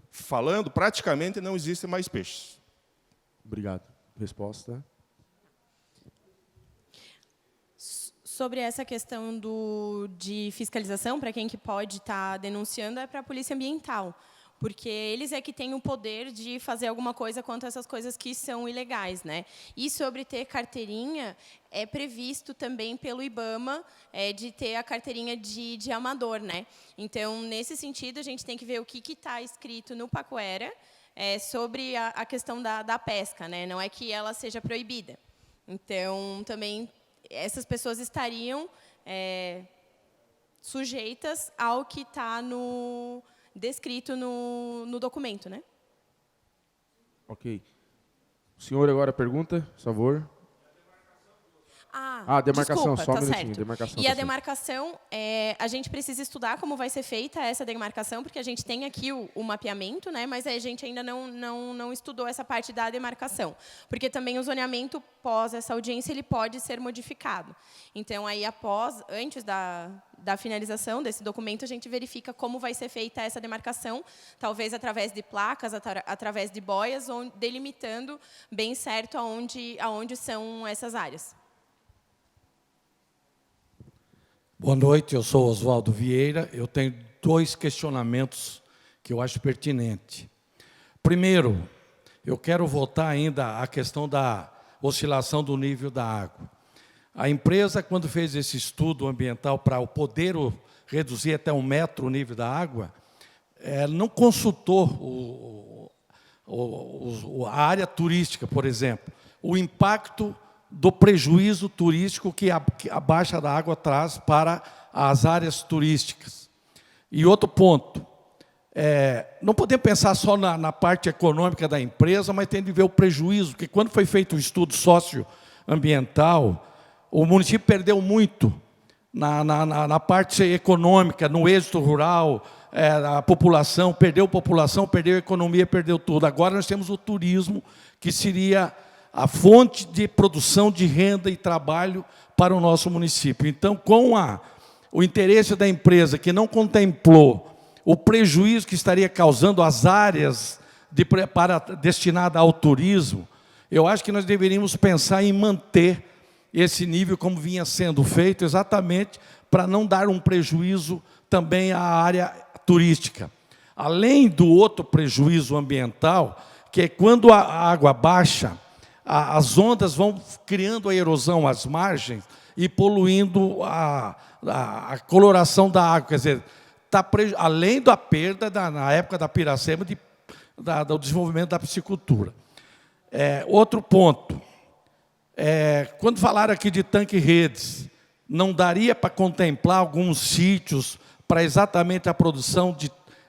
falando, praticamente não existe mais peixes. Obrigado. Resposta. Sobre essa questão de fiscalização, para quem que pode estar denunciando, é para a Polícia Ambiental. Porque eles é que têm o poder de fazer alguma coisa quanto a essas coisas que são ilegais. Né? E sobre ter carteirinha, é previsto também pelo IBAMA de ter a carteirinha de amador. Né? Então, nesse sentido, a gente tem que ver o que está escrito no Pacoera sobre a questão da pesca. Né? Não é que ela seja proibida. Então, também, essas pessoas estariam sujeitas ao que está descrito no documento, né? Ok. O senhor agora pergunta, por favor. Demarcação, desculpa, só um tá minutinho. certo. Demarcação, E a tá certo. demarcação, a gente precisa estudar como vai ser feita essa demarcação, porque a gente tem aqui o mapeamento, né, mas a gente ainda não estudou essa parte da demarcação. Porque também o zoneamento, pós essa audiência, ele pode ser modificado. Então, aí, antes da finalização desse documento, a gente verifica como vai ser feita essa demarcação, talvez através de placas, através de boias, delimitando bem certo aonde são essas áreas. Boa noite, eu sou Oswaldo Vieira. Eu tenho 2 questionamentos que eu acho pertinente. Primeiro, eu quero voltar ainda à questão da oscilação do nível da água. A empresa, quando fez esse estudo ambiental para poder reduzir até 1 metro o nível da água, não consultou a área turística, por exemplo, o impacto do prejuízo turístico que a baixa da água traz para as áreas turísticas. E outro ponto, não podemos pensar só na parte econômica da empresa, mas tem de ver o prejuízo, porque quando foi feito o estudo socioambiental, o município perdeu muito na parte econômica, no êxito rural, a população, perdeu economia, perdeu tudo. Agora nós temos o turismo, que seria a fonte de produção de renda e trabalho para o nosso município. Então, com o interesse da empresa, que não contemplou o prejuízo que estaria causando as áreas destinadas ao turismo, eu acho que nós deveríamos pensar em manter esse nível como vinha sendo feito, exatamente para não dar um prejuízo também à área turística. Além do outro prejuízo ambiental, que é quando a água baixa, as ondas vão criando a erosão às margens e poluindo a coloração da água. Quer dizer, além da perda, na época da Piracema, do desenvolvimento da piscicultura. Outro ponto, quando falaram aqui de tanque-redes, não daria para contemplar alguns sítios para exatamente a produção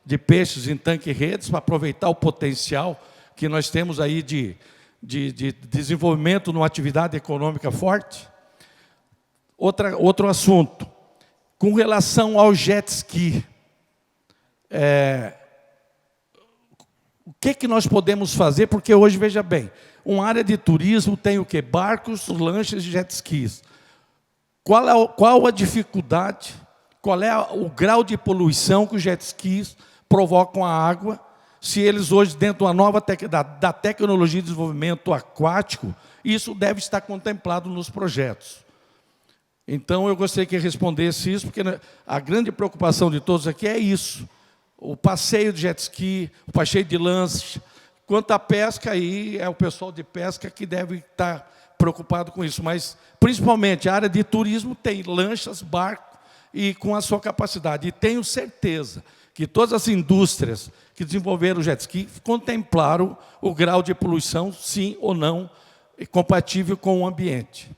de peixes em tanque-redes, para aproveitar o potencial que nós temos aí de desenvolvimento numa atividade econômica forte? Outro assunto, com relação ao jet ski. o que nós podemos fazer? Porque hoje, veja bem, uma área de turismo tem o quê? Barcos, lanchas e jet skis. Qual a dificuldade, qual é o grau de poluição que os jet skis provocam à água, se eles hoje, dentro de uma nova da tecnologia de desenvolvimento aquático, isso deve estar contemplado nos projetos. Então, eu gostaria que respondesse isso, porque a grande preocupação de todos aqui é isso. O passeio de jet ski, o passeio de lanche. Quanto à pesca, aí é o pessoal de pesca que deve estar preocupado com isso. Mas, principalmente, a área de turismo tem lanchas, barco, e com a sua capacidade. E tenho certeza que todas as indústrias que desenvolveram o jet ski contemplaram o grau de poluição, sim ou não, compatível com o ambiente.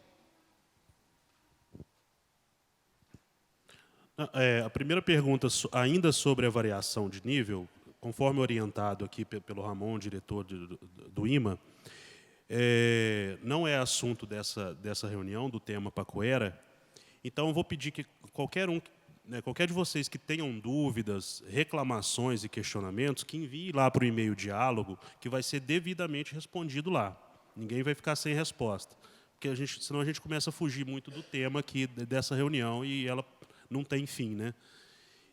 A primeira pergunta, ainda sobre a variação de nível, conforme orientado aqui pelo Ramon, diretor do IMA, não é assunto dessa reunião, do tema Pacoera. Então, eu vou pedir que qualquer de vocês que tenham dúvidas, reclamações e questionamentos, que envie lá para o e-mail diálogo, que vai ser devidamente respondido lá. Ninguém vai ficar sem resposta, porque senão a gente começa a fugir muito do tema aqui dessa reunião e ela não tem fim, né?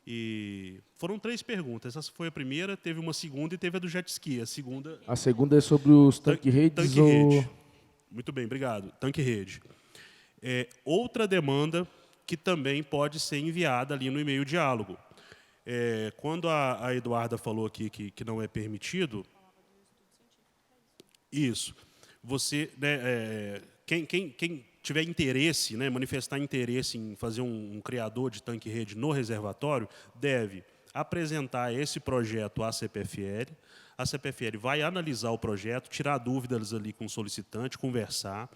E foram 3 perguntas. Essa foi a primeira, teve uma segunda e teve a do jet ski. A segunda é sobre os tanque-redes. Tanque-rede. Muito bem, obrigado. Tanque-rede. Outra demanda que também pode ser enviada ali no e-mail diálogo. Quando a Eduarda falou aqui que não é permitido, isso. Você, quem tiver interesse, manifestar interesse em fazer um criador de tanque-rede no reservatório, deve apresentar esse projeto à CPFL. A CPFL vai analisar o projeto, tirar dúvidas ali com o solicitante, conversar.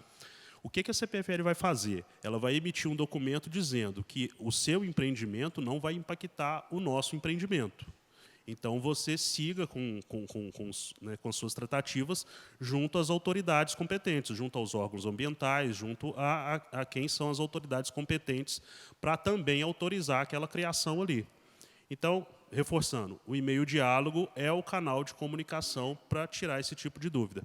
O que a CPFL vai fazer? Ela vai emitir um documento dizendo que o seu empreendimento não vai impactar o nosso empreendimento. Então, você siga com suas tratativas junto às autoridades competentes, junto aos órgãos ambientais, junto a quem são as autoridades competentes, para também autorizar aquela criação ali. Então, reforçando, o e-mail diálogo é o canal de comunicação para tirar esse tipo de dúvida.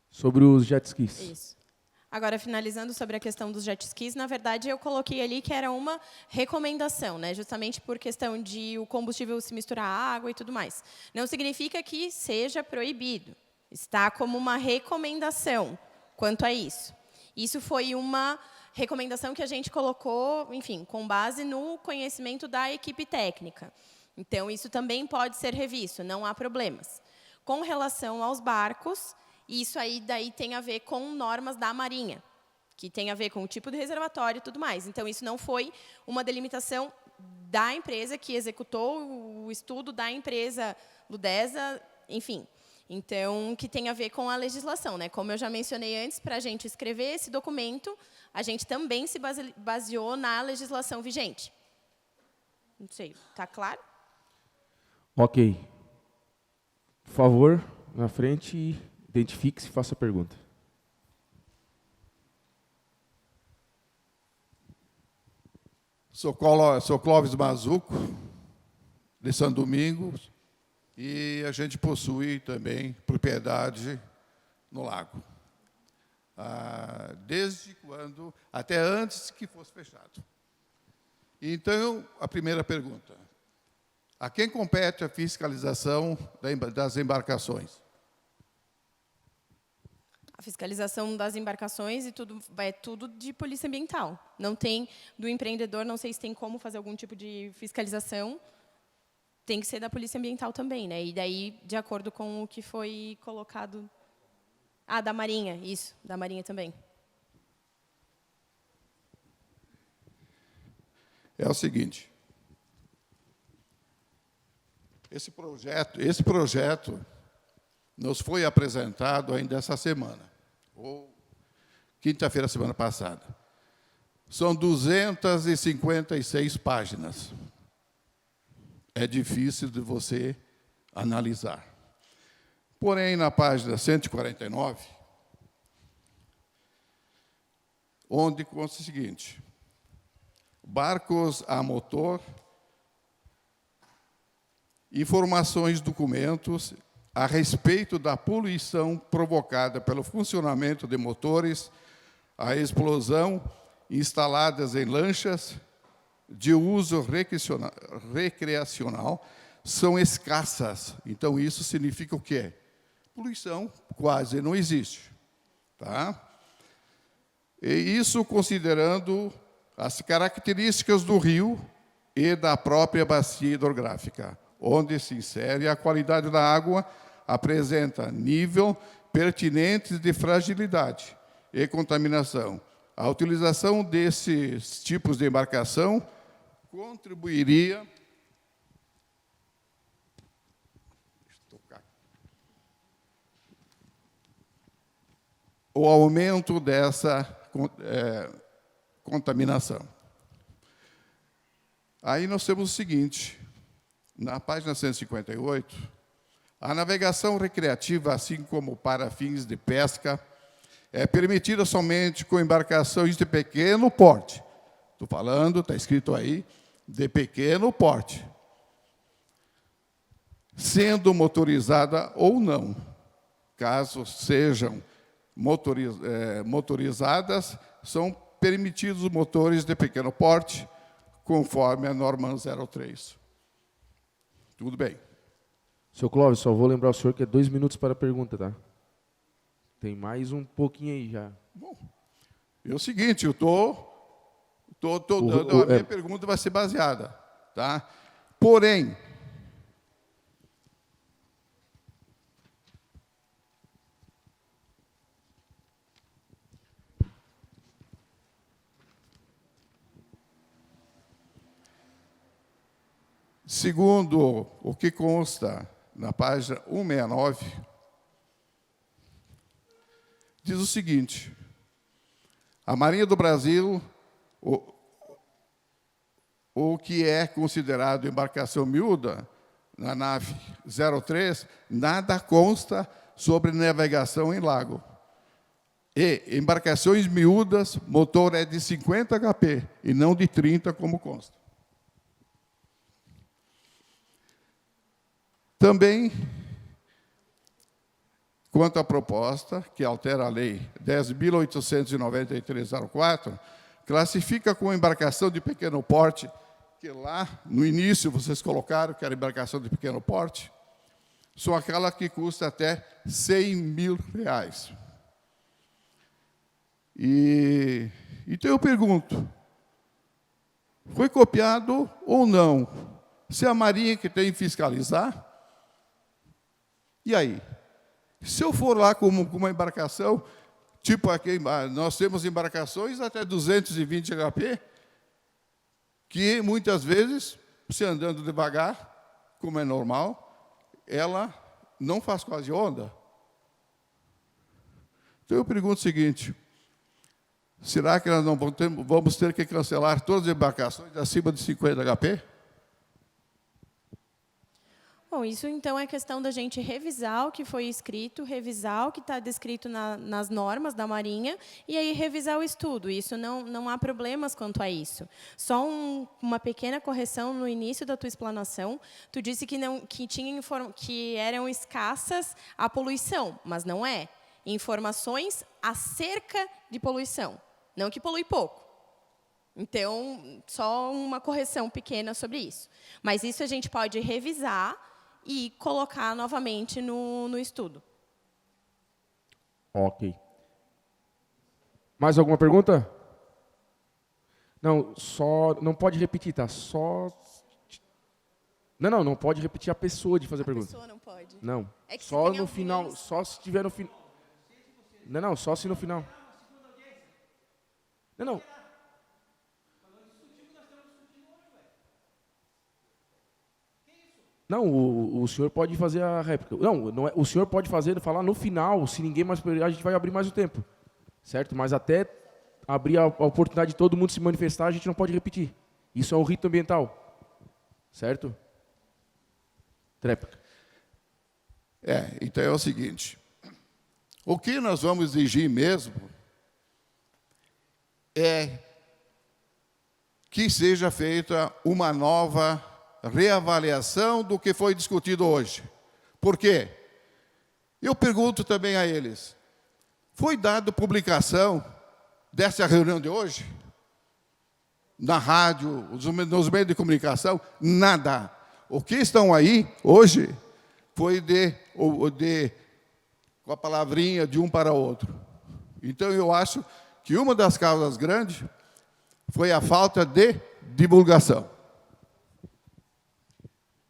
Sobre os jet skis. Isso. Agora, finalizando sobre a questão dos jet skis, na verdade, eu coloquei ali que era uma recomendação, justamente por questão de o combustível se misturar à água e tudo mais. Não significa que seja proibido. Está como uma recomendação quanto a isso. Isso foi uma recomendação que a gente colocou, enfim, com base no conhecimento da equipe técnica. Então, isso também pode ser revisto, não há problemas. Com relação aos barcos, isso aí daí tem a ver com normas da Marinha, que tem a ver com o tipo de reservatório e tudo mais. Então, isso não foi uma delimitação da empresa que executou o estudo da empresa Ludesa, enfim. Então, que tem a ver com a legislação. Como eu já mencionei antes, para a gente escrever esse documento, a gente também se baseou na legislação vigente. Não sei, está claro? Ok. Por favor, na frente, identifique-se e faça a pergunta. Sou Clóvis Mazuco, de São Domingos, e a gente possui também propriedade no lago. Desde quando, até antes que fosse fechado. Então, a primeira pergunta. A quem compete a fiscalização das embarcações? A fiscalização das embarcações e tudo é tudo de polícia ambiental. Não tem do empreendedor, não sei se tem como fazer algum tipo de fiscalização. Tem que ser da polícia ambiental também, E daí, de acordo com o que foi colocado... da Marinha, isso, da Marinha também. É o seguinte. Esse projeto nos foi apresentado ainda essa semana, ou quinta-feira, semana passada. São 256 páginas. É difícil de você analisar. Porém, na página 149, onde consta o seguinte: barcos a motor informações, documentos a respeito da poluição provocada pelo funcionamento de motores, a explosão instaladas em lanchas de uso recreacional são escassas. Então, isso significa o quê? Poluição quase não existe. Tá? E isso considerando as características do rio e da própria bacia hidrográfica, onde se insere a qualidade da água, apresenta nível pertinentes de fragilidade e contaminação. A utilização desses tipos de embarcação contribuiria o aumento dessa contaminação. Aí nós temos o seguinte, na página 158, a navegação recreativa, assim como para fins de pesca, é permitida somente com embarcações de pequeno porte. Estou falando, está escrito aí, de pequeno porte. Sendo motorizada ou não. Caso sejam motorizadas, são permitidos motores de pequeno porte, conforme a norma 03. Tudo bem. Seu Clóvis, só vou lembrar o senhor que é 2 minutos para a pergunta, tá? Tem mais um pouquinho aí já. Bom, é o seguinte, eu a minha pergunta vai ser baseada, tá? Porém, segundo o que consta na página 169, diz o seguinte: a Marinha do Brasil, o que é considerado embarcação miúda, na nave 03, nada consta sobre navegação em lago. E embarcações miúdas, motor é de 50 HP e não de 30, como consta. Também, quanto à proposta, que altera a Lei 10.893/04, classifica como embarcação de pequeno porte, que lá no início vocês colocaram que era embarcação de pequeno porte, são aquela que custa até R$100.000. Então eu pergunto, foi copiado ou não? Se a Marinha que tem que fiscalizar, e aí? Se eu for lá com uma embarcação, tipo aqui, nós temos embarcações até 220 HP, que muitas vezes, se andando devagar, como é normal, ela não faz quase onda. Então eu pergunto o seguinte: será que nós não vamos ter que cancelar todas as embarcações acima de 50 HP? Bom, isso então é questão da gente revisar o que foi escrito, revisar o que está descrito nas normas da Marinha e aí revisar o estudo. Isso não há problemas quanto a isso. Só uma pequena correção no início da tua explanação. Tu disse que que eram escassas a poluição, mas não é. Informações acerca de poluição, não que polui pouco. Então, só uma correção pequena sobre isso. Mas isso a gente pode revisar e colocar novamente no estudo. Ok. Mais alguma pergunta? Não, só... Não pode repetir, tá? Só... Não pode repetir a pessoa de fazer a pergunta. A pessoa não pode. Não. É que só no final, só se tiver no final. Não, só se no final. Não. Não, o senhor pode fazer a réplica. Não é, o senhor pode falar no final, se ninguém mais... A gente vai abrir mais o tempo, certo? Mas até abrir a oportunidade de todo mundo se manifestar, a gente não pode repetir. Isso é um rito ambiental, certo? Tréplica. Então é o seguinte, o que nós vamos exigir mesmo é que seja feita uma nova reavaliação do que foi discutido hoje. Por quê? Eu pergunto também a eles, foi dada publicação dessa reunião de hoje? Na rádio, nos meios de comunicação? Nada. O que estão aí hoje foi com a palavrinha de um para outro. Então, eu acho que uma das causas grandes foi a falta de divulgação.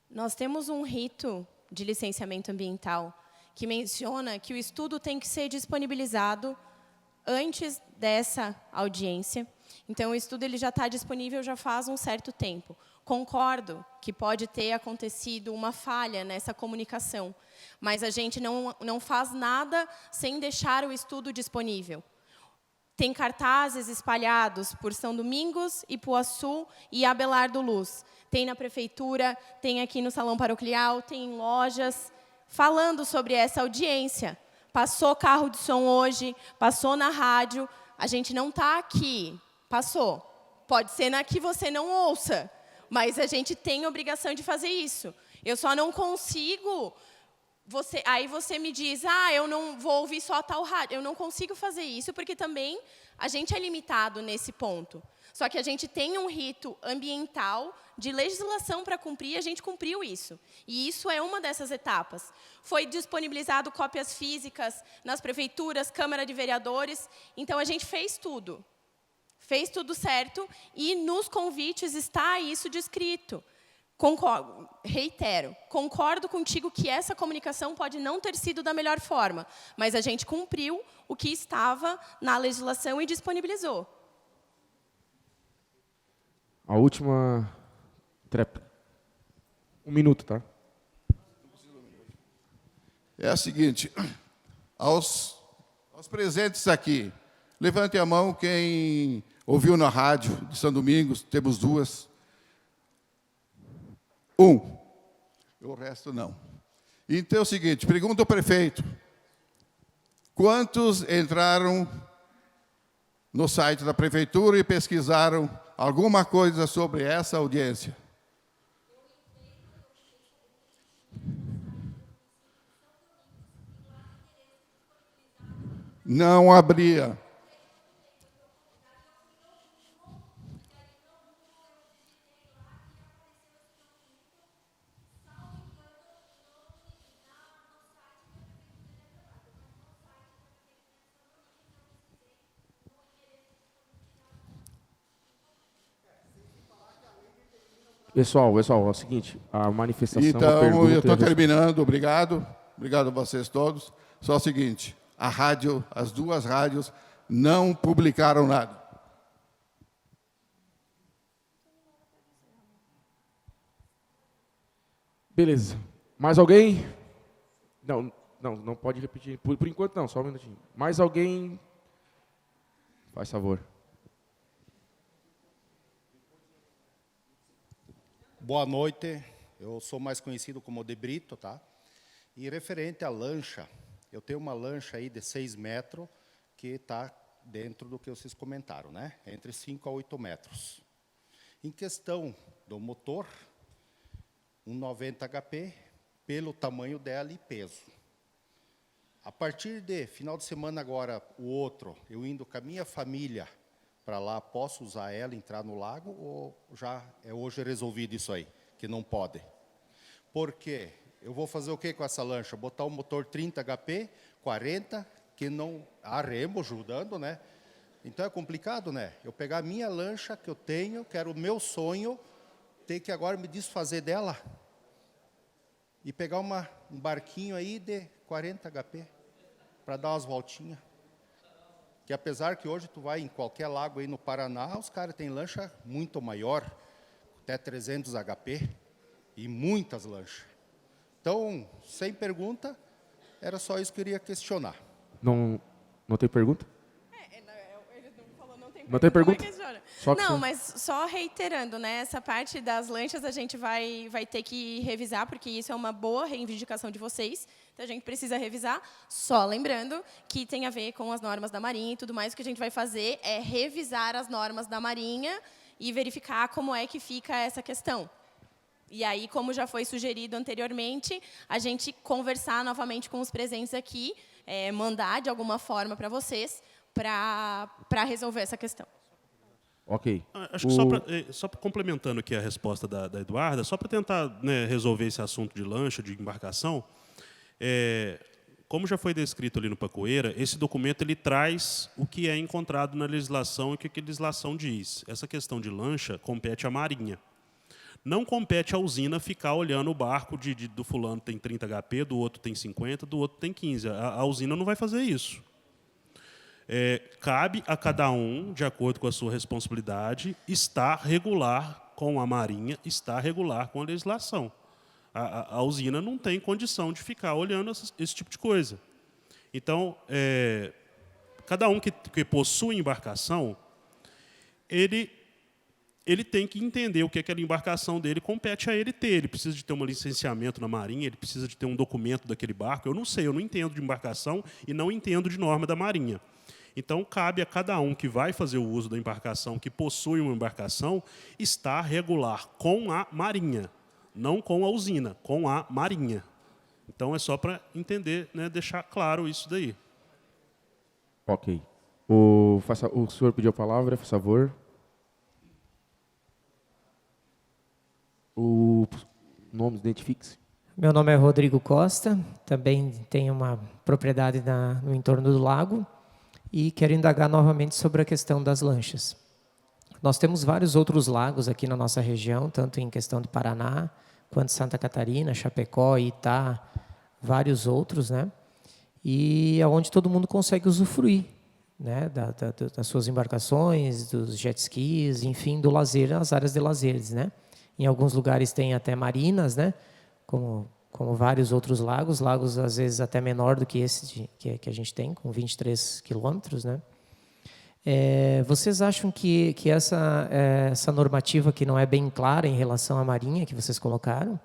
Nós temos um rito de licenciamento ambiental que menciona que o estudo tem que ser disponibilizado antes dessa audiência. Então, o estudo ele já está disponível já faz um certo tempo. Concordo que pode ter acontecido uma falha nessa comunicação, mas a gente não faz nada sem deixar o estudo disponível. Tem cartazes espalhados por São Domingos, Ipuaçu e Abelardo Luz. Tem na prefeitura, tem aqui no salão paroquial, tem em lojas, falando sobre essa audiência. Passou carro de som hoje, passou na rádio, a gente não está aqui, passou. Pode ser na que você não ouça, mas a gente tem obrigação de fazer isso. Eu só não consigo... Aí você me diz, eu não vou ouvir só a tal rádio. Eu não consigo fazer isso, porque também a gente é limitado nesse ponto. Só que a gente tem um rito ambiental de legislação para cumprir, e a gente cumpriu isso. E isso é uma dessas etapas. Foi disponibilizado cópias físicas nas prefeituras, Câmara de Vereadores. Então, a gente fez tudo. Fez tudo certo, e nos convites está isso descrito. Reitero, concordo contigo que essa comunicação pode não ter sido da melhor forma, mas a gente cumpriu o que estava na legislação e disponibilizou. A última... 1 minuto, tá? É a seguinte, aos presentes aqui, levante a mão quem ouviu na rádio de São Domingos, temos 2. 1. O resto não. Então é o seguinte, pergunta ao prefeito, quantos entraram no site da prefeitura e pesquisaram alguma coisa sobre essa audiência? Não abria. Pessoal, é o seguinte, a manifestação... Então, eu estou terminando, obrigado. Obrigado a vocês todos. Só o seguinte, as 2 rádios não publicaram nada. Beleza. Mais alguém? Não pode repetir. Por enquanto não, só um minutinho. Mais alguém? Faz favor. Boa noite, eu sou mais conhecido como De Brito, tá? E referente à lancha, eu tenho uma lancha aí de 6 metros que está dentro do que vocês comentaram, né? Entre 5 a 8 metros. Em questão do motor, um 90 HP, pelo tamanho dela e peso. A partir de final de semana agora, o outro, eu indo com a minha família para lá, posso usar ela, entrar no lago, ou já é hoje resolvido isso aí, que não pode? Porque eu vou fazer o que com essa lancha? Botar o motor 30 HP, 40, que não há remo ajudando, né? Então é complicado, né? Eu pegar a minha lancha que eu tenho, que era o meu sonho, ter que agora me desfazer dela e pegar um barquinho aí de 40 HP para dar umas voltinhas. Que apesar que hoje tu vai em qualquer lago aí no Paraná, os caras têm lancha muito maior, até 300 HP, e muitas lanchas. Então, sem pergunta, era só isso que eu queria questionar. Não tem pergunta? Ele não falou, não tem pergunta. Não tem pergunta? Não, mas só reiterando, né? Essa parte das lanchas a gente vai ter que revisar, porque isso é uma boa reivindicação de vocês. Então, a gente precisa revisar. Só lembrando que tem a ver com as normas da Marinha e tudo mais. O que a gente vai fazer é revisar as normas da Marinha e verificar como é que fica essa questão. E aí, como já foi sugerido anteriormente, a gente conversar novamente com os presentes aqui, mandar de alguma forma para vocês, para resolver essa questão. Ok. Acho que só complementando aqui a resposta da Eduarda, só para tentar, né, resolver esse assunto de lancha, de embarcação, como já foi descrito ali no Pacoeira, esse documento ele traz o que é encontrado na legislação e o que a legislação diz. Essa questão de lancha compete à Marinha. Não compete à usina ficar olhando o barco do fulano tem 30 HP, do outro tem 50, do outro tem 15. A usina não vai fazer isso. Cabe a cada um, de acordo com a sua responsabilidade, estar regular com a Marinha, estar regular com a legislação. A usina não tem condição de ficar olhando esse tipo de coisa. Então, cada um que possui embarcação, ele tem que entender o que aquela embarcação dele compete a ele ter. Ele precisa de ter um licenciamento na Marinha, ele precisa de ter um documento daquele barco. Eu não sei, eu não entendo de embarcação e não entendo de norma da Marinha. Então, cabe a cada um que vai fazer o uso da embarcação, que possui uma embarcação, estar regular com a Marinha, não com a usina, com a Marinha. Então, é só para entender, né, deixar claro isso daí. Ok. O senhor pediu a palavra, por favor. O nome, identifique-se. Meu nome é Rodrigo Costa, também tenho uma propriedade no entorno do lago e quero indagar novamente sobre a questão das lanchas. Nós temos vários outros lagos aqui na nossa região, tanto em questão de Paraná, quanto Santa Catarina, Chapecó, Itá, vários outros, né? E é onde todo mundo consegue usufruir, né? Das suas embarcações, dos jet skis, enfim, do lazer, as áreas de lazeres, né? Em alguns lugares tem até marinas, né? Como vários outros lagos às vezes até menor do que esse que a gente tem, com 23 quilômetros, né? Vocês acham que essa normativa que não é bem clara em relação à Marinha, que vocês colocaram,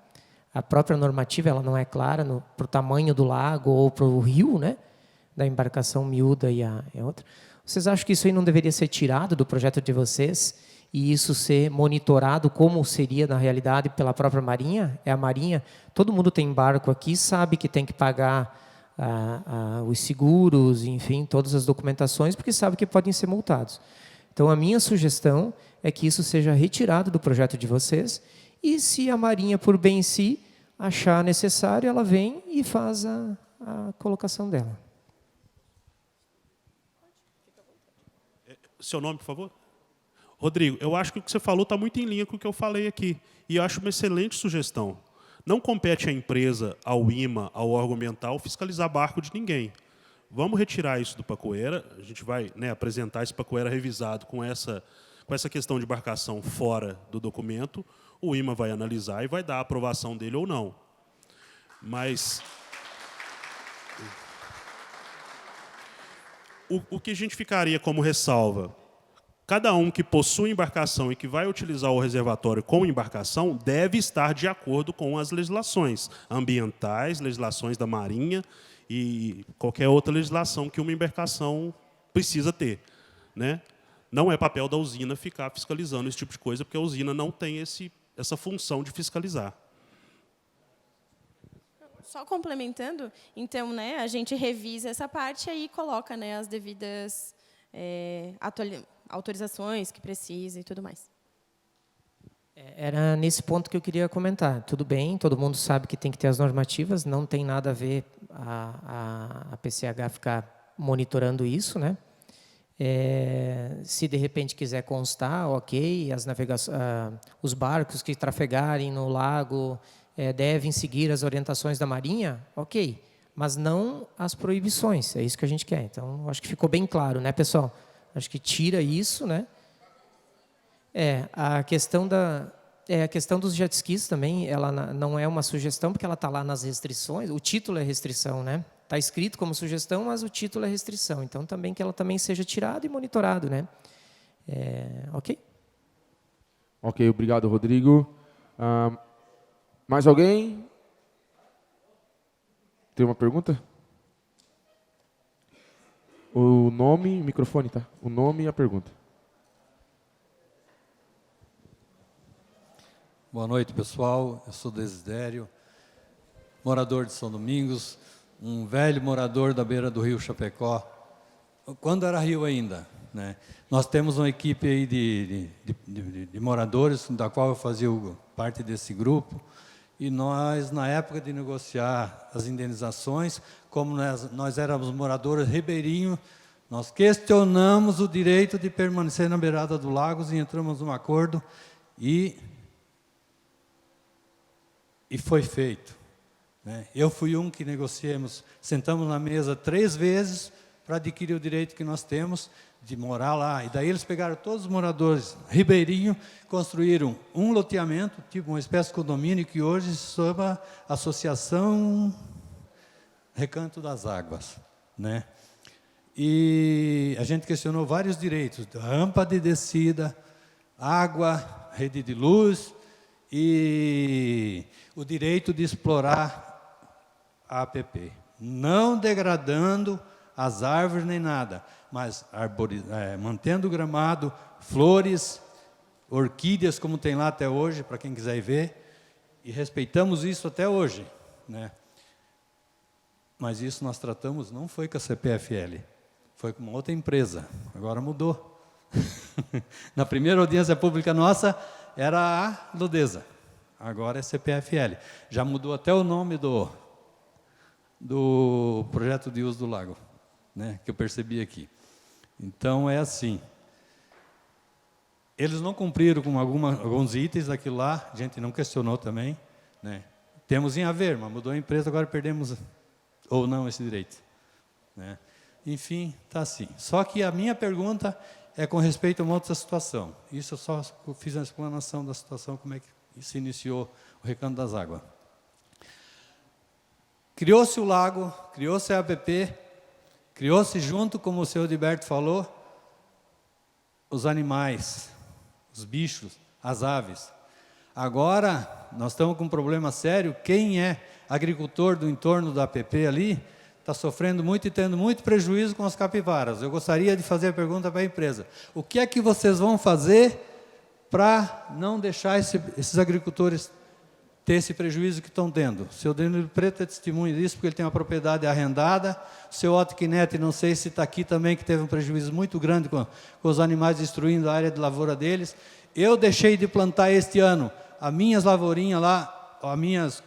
a própria normativa ela não é clara para o tamanho do lago ou para o rio, né? Da embarcação miúda e a outra. Vocês acham que isso aí não deveria ser tirado do projeto de vocês e isso ser monitorado como seria na realidade pela própria Marinha? É a Marinha, todo mundo tem barco aqui, sabe que tem que pagar os seguros, enfim, todas as documentações, porque sabe que podem ser multados. Então, a minha sugestão é que isso seja retirado do projeto de vocês e, se a Marinha, por bem em si, achar necessário, ela vem e faz a colocação dela. Seu nome, por favor? Rodrigo, eu acho que o que você falou está muito em linha com o que eu falei aqui. E eu acho uma excelente sugestão. Não compete à empresa, ao IMA, ao órgão ambiental, fiscalizar barco de ninguém. Vamos retirar isso do Pacoeira. A gente vai, né, apresentar esse Pacoeira revisado com essa questão de embarcação fora do documento. O IMA vai analisar e vai dar a aprovação dele ou não. Mas o que a gente ficaria como ressalva? Cada um que possui embarcação e que vai utilizar o reservatório com embarcação deve estar de acordo com as legislações ambientais, legislações da Marinha e qualquer outra legislação que uma embarcação precisa ter, né? Não é papel da usina ficar fiscalizando esse tipo de coisa, porque a usina não tem essa função de fiscalizar. Só complementando, então, né, a gente revisa essa parte e aí coloca, né, as devidas autorizações que precisa e tudo mais. Era nesse ponto que eu queria comentar. Tudo bem, todo mundo sabe que tem que ter as normativas, não tem nada a ver a PCH ficar monitorando isso, né? Se de repente quiser constar, ok, os barcos que trafegarem no lago devem seguir as orientações da Marinha, ok, mas não as proibições, é isso que a gente quer. Então, acho que ficou bem claro, né, pessoal? Acho que tira isso, né? A questão dos jet skis também, ela não é uma sugestão, porque ela está lá nas restrições, o título é restrição, né? Está escrito como sugestão, mas o título é restrição. Então, também que ela também seja tirada e monitorado, né? Ok? Ok, obrigado, Rodrigo. Mais alguém? Tem uma pergunta? O nome, microfone, tá? O nome e a pergunta. Boa noite, pessoal. Eu sou Desidério, morador de São Domingos, um velho morador da beira do rio Chapecó, quando era rio ainda, né? Nós temos uma equipe aí de moradores, da qual eu fazia parte desse grupo, e nós, na época de negociar as indenizações, como nós éramos moradores ribeirinhos, nós questionamos o direito de permanecer na beirada do lago e entramos num acordo e foi feito, né? Eu fui um que negociamos, sentamos na mesa 3 vezes para adquirir o direito que nós temos de morar lá. E daí eles pegaram todos os moradores ribeirinhos, construíram um loteamento, tipo uma espécie de condomínio, que hoje se chama Associação Recanto das Águas, né? E a gente questionou vários direitos, rampa de descida, água, rede de luz e o direito de explorar a APP, não degradando as árvores nem nada, mas mantendo o gramado, flores, orquídeas, como tem lá até hoje, para quem quiser ir ver, e respeitamos isso até hoje, né? Mas isso nós tratamos, não foi com a CPFL, foi com uma outra empresa, agora mudou. Na primeira audiência pública nossa, era a Ludesa, agora é CPFL. Já mudou até o nome do projeto de uso do lago, né, que eu percebi aqui. Então, é assim. Eles não cumpriram com alguns itens daquilo lá, a gente não questionou também, né. Temos em haver, mas mudou a empresa, agora perdemos ou não esse direito, né. Enfim, está assim. Só que a minha pergunta é com respeito a uma outra situação. Isso eu só fiz a explanação da situação, como é que se iniciou o Recanto das Águas. Criou-se o lago, criou-se a APP, criou-se junto, como o senhor Edilberto falou, os animais, os bichos, as aves. Agora, nós estamos com um problema sério. Quem é agricultor do entorno da APP ali, está sofrendo muito e tendo muito prejuízo com as capivaras. Eu gostaria de fazer a pergunta para a empresa. O que é que vocês vão fazer para não deixar esses agricultores ter esse prejuízo que estão tendo? O seu Danilo Preto é testemunho disso, porque ele tem uma propriedade arrendada. O seu Otto Quinetti, não sei se está aqui também, que teve um prejuízo muito grande com os animais destruindo a área de lavoura deles. Eu deixei de plantar este ano as minhas lavourinhas lá, as minhas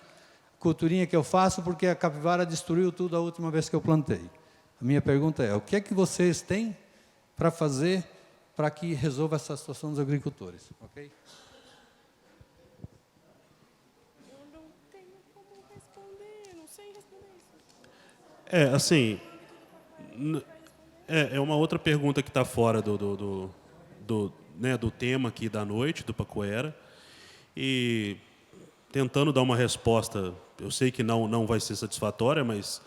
culturinhas que eu faço, porque a capivara destruiu tudo a última vez que eu plantei. A minha pergunta é, o que é que vocês têm para fazer para que resolva essa situação dos agricultores? Ok? Assim, é uma outra pergunta que está fora do tema aqui da noite, do Pacoera, e tentando dar uma resposta, eu sei que não vai ser satisfatória, mas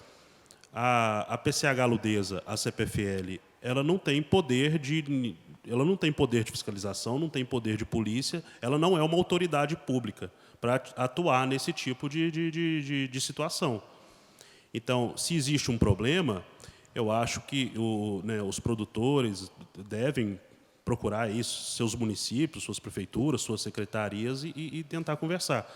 a PCH Ludesa, a CPFL, ela não tem poder de fiscalização, não tem poder de polícia, ela não é uma autoridade pública para atuar nesse tipo de situação. Então, se existe um problema, eu acho que os produtores devem procurar isso, seus municípios, suas prefeituras, suas secretarias e tentar conversar.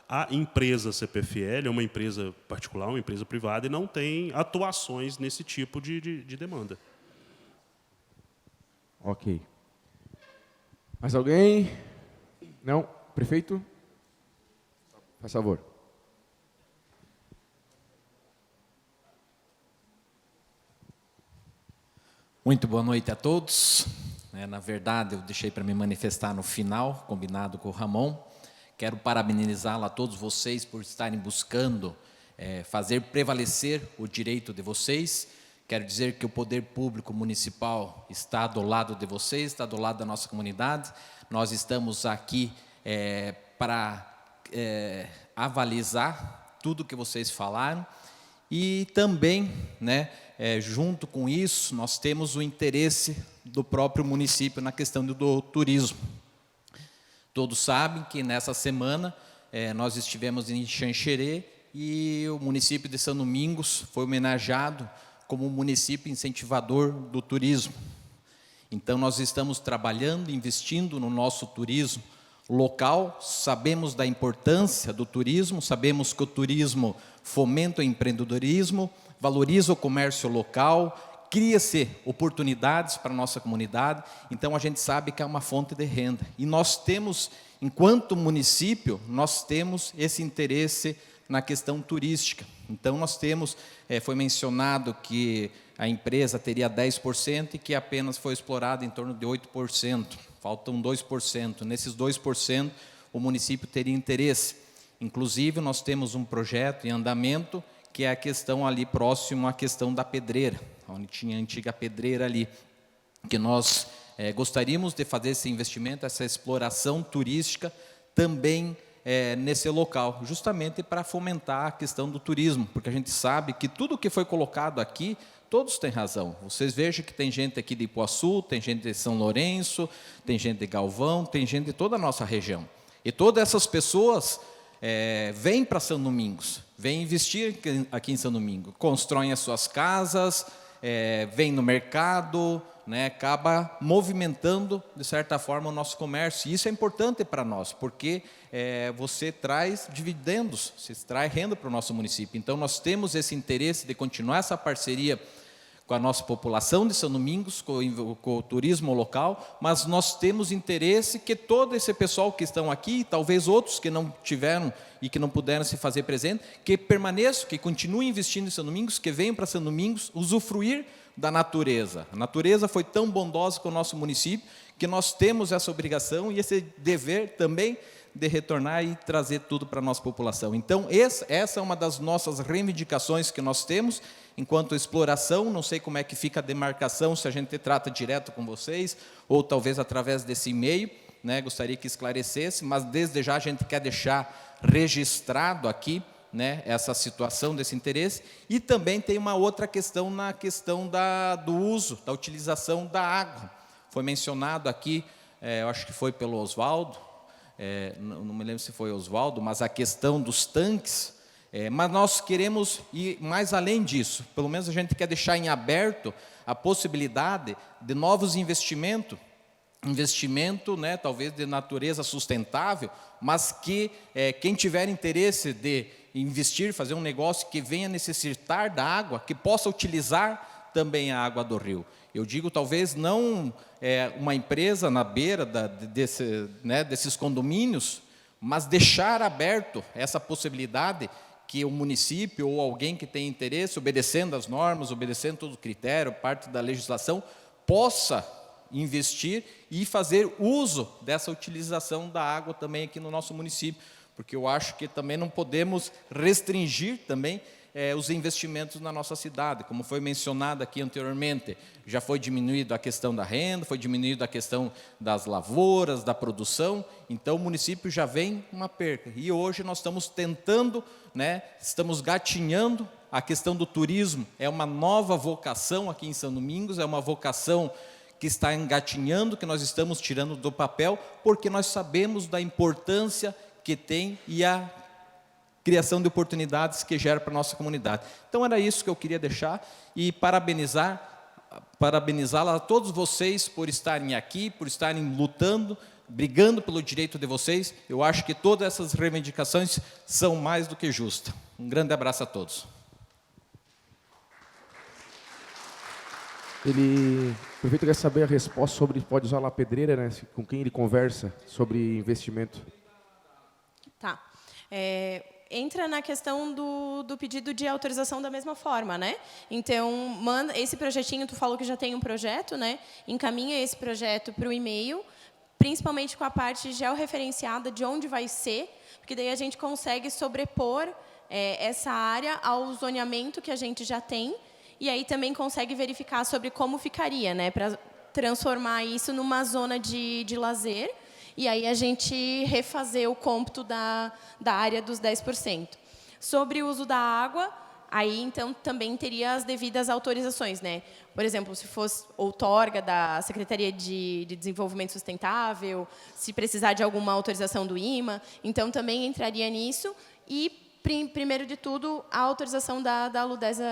A empresa CPFL é uma empresa particular, uma empresa privada, e não tem atuações nesse tipo de demanda. Ok. Mais alguém? Não? Prefeito? Faz favor. Muito boa noite a todos. Na verdade, eu deixei para me manifestar no final, combinado com o Ramon. Quero parabenizá-lo a todos vocês por estarem buscando fazer prevalecer o direito de vocês. Quero dizer que o poder público municipal está do lado de vocês, está do lado da nossa comunidade. Nós estamos aqui para avalizar tudo que vocês falaram. E também, junto com isso, nós temos o interesse do próprio município na questão do turismo. Todos sabem que nessa semana nós estivemos em Xanxerê e o município de São Domingos foi homenageado como um município incentivador do turismo. Então, nós estamos trabalhando, investindo no nosso turismo local, sabemos da importância do turismo, sabemos que o turismo fomenta o empreendedorismo, valoriza o comércio local, cria-se oportunidades para a nossa comunidade, então a gente sabe que é uma fonte de renda. E nós temos, enquanto município, nós temos esse interesse na questão turística. Então nós temos, foi mencionado que a empresa teria 10% e que apenas foi explorado em torno de 8%. Faltam 2%. Nesses 2%, o município teria interesse. Inclusive, nós temos um projeto em andamento, que é a questão ali próximo à questão da pedreira, onde tinha a antiga pedreira ali, que nós gostaríamos de fazer esse investimento, essa exploração turística também nesse local, justamente para fomentar a questão do turismo, porque a gente sabe que tudo que foi colocado aqui, todos têm razão. Vocês vejam que tem gente aqui de Ipuaçu, tem gente de São Lourenço, tem gente de Galvão, tem gente de toda a nossa região. E todas essas pessoas vêm para São Domingos, vêm investir aqui em São Domingos, constroem as suas casas, vêm no mercado, né, acaba movimentando, de certa forma, o nosso comércio. E isso é importante para nós, porque você traz dividendos, você traz renda para o nosso município. Então, nós temos esse interesse de continuar essa parceria com a nossa população de São Domingos, com o turismo local, mas nós temos interesse que todo esse pessoal que estão aqui, talvez outros que não tiveram e que não puderam se fazer presente, que permaneçam, que continuem investindo em São Domingos, que venham para São Domingos usufruir da natureza. A natureza foi tão bondosa com o nosso município que nós temos essa obrigação e esse dever também de retornar e trazer tudo para a nossa população. Então, essa é uma das nossas reivindicações que nós temos enquanto exploração. Não sei como é que fica a demarcação, se a gente trata direto com vocês, ou talvez através desse e-mail, né? Gostaria que esclarecesse, mas desde já a gente quer deixar registrado aqui, né, essa situação desse interesse. E também tem uma outra questão na questão do uso, da utilização da água. Foi mencionado aqui, eu acho que foi pelo Oswaldo, não me lembro se foi Oswaldo, mas a questão dos tanques, mas nós queremos ir mais além disso. Pelo menos a gente quer deixar em aberto a possibilidade de novos investimentos, né, talvez de natureza sustentável, mas que quem tiver interesse de investir, fazer um negócio que venha necessitar da água, que possa utilizar também a água do rio. Eu digo, talvez não uma empresa na beira desses condomínios, mas deixar aberto essa possibilidade que o município ou alguém que tem interesse, obedecendo as normas, obedecendo todo o critério, parte da legislação, possa investir e fazer uso dessa utilização da água também aqui no nosso município, porque eu acho que também não podemos restringir também os investimentos na nossa cidade. Como foi mencionado aqui anteriormente, já foi diminuído a questão da renda, foi diminuído a questão das lavouras, da produção, então o município já vem uma perca. E hoje nós estamos tentando, né, estamos gatinhando a questão do turismo, é uma nova vocação aqui em São Domingos, é uma vocação que está engatinhando, que nós estamos tirando do papel, porque nós sabemos da importância que tem e a criação de oportunidades que gera para a nossa comunidade. Então, era isso que eu queria deixar e parabenizá-la a todos vocês por estarem aqui, por estarem lutando, brigando pelo direito de vocês. Eu acho que todas essas reivindicações são mais do que justas. Um grande abraço a todos. O prefeito quer saber a resposta sobre pode usar lá a pedreira, né? Com quem ele conversa sobre investimento. Tá. Entra na questão do pedido de autorização da mesma forma, né? Então, manda esse projetinho, tu falou que já tem um projeto, né? Encaminha esse projeto para o e-mail, principalmente com a parte georreferenciada de onde vai ser, porque daí a gente consegue sobrepor essa área ao zoneamento que a gente já tem, e aí também consegue verificar sobre como ficaria, né? Para transformar isso numa zona de lazer, e aí a gente refazer o cômputo da área dos 10%. Sobre o uso da água, aí então também teria as devidas autorizações, né? Por exemplo, se fosse outorga da Secretaria de Desenvolvimento Sustentável, se precisar de alguma autorização do IMA, então também entraria nisso. E, primeiro de tudo, a autorização da Ludesa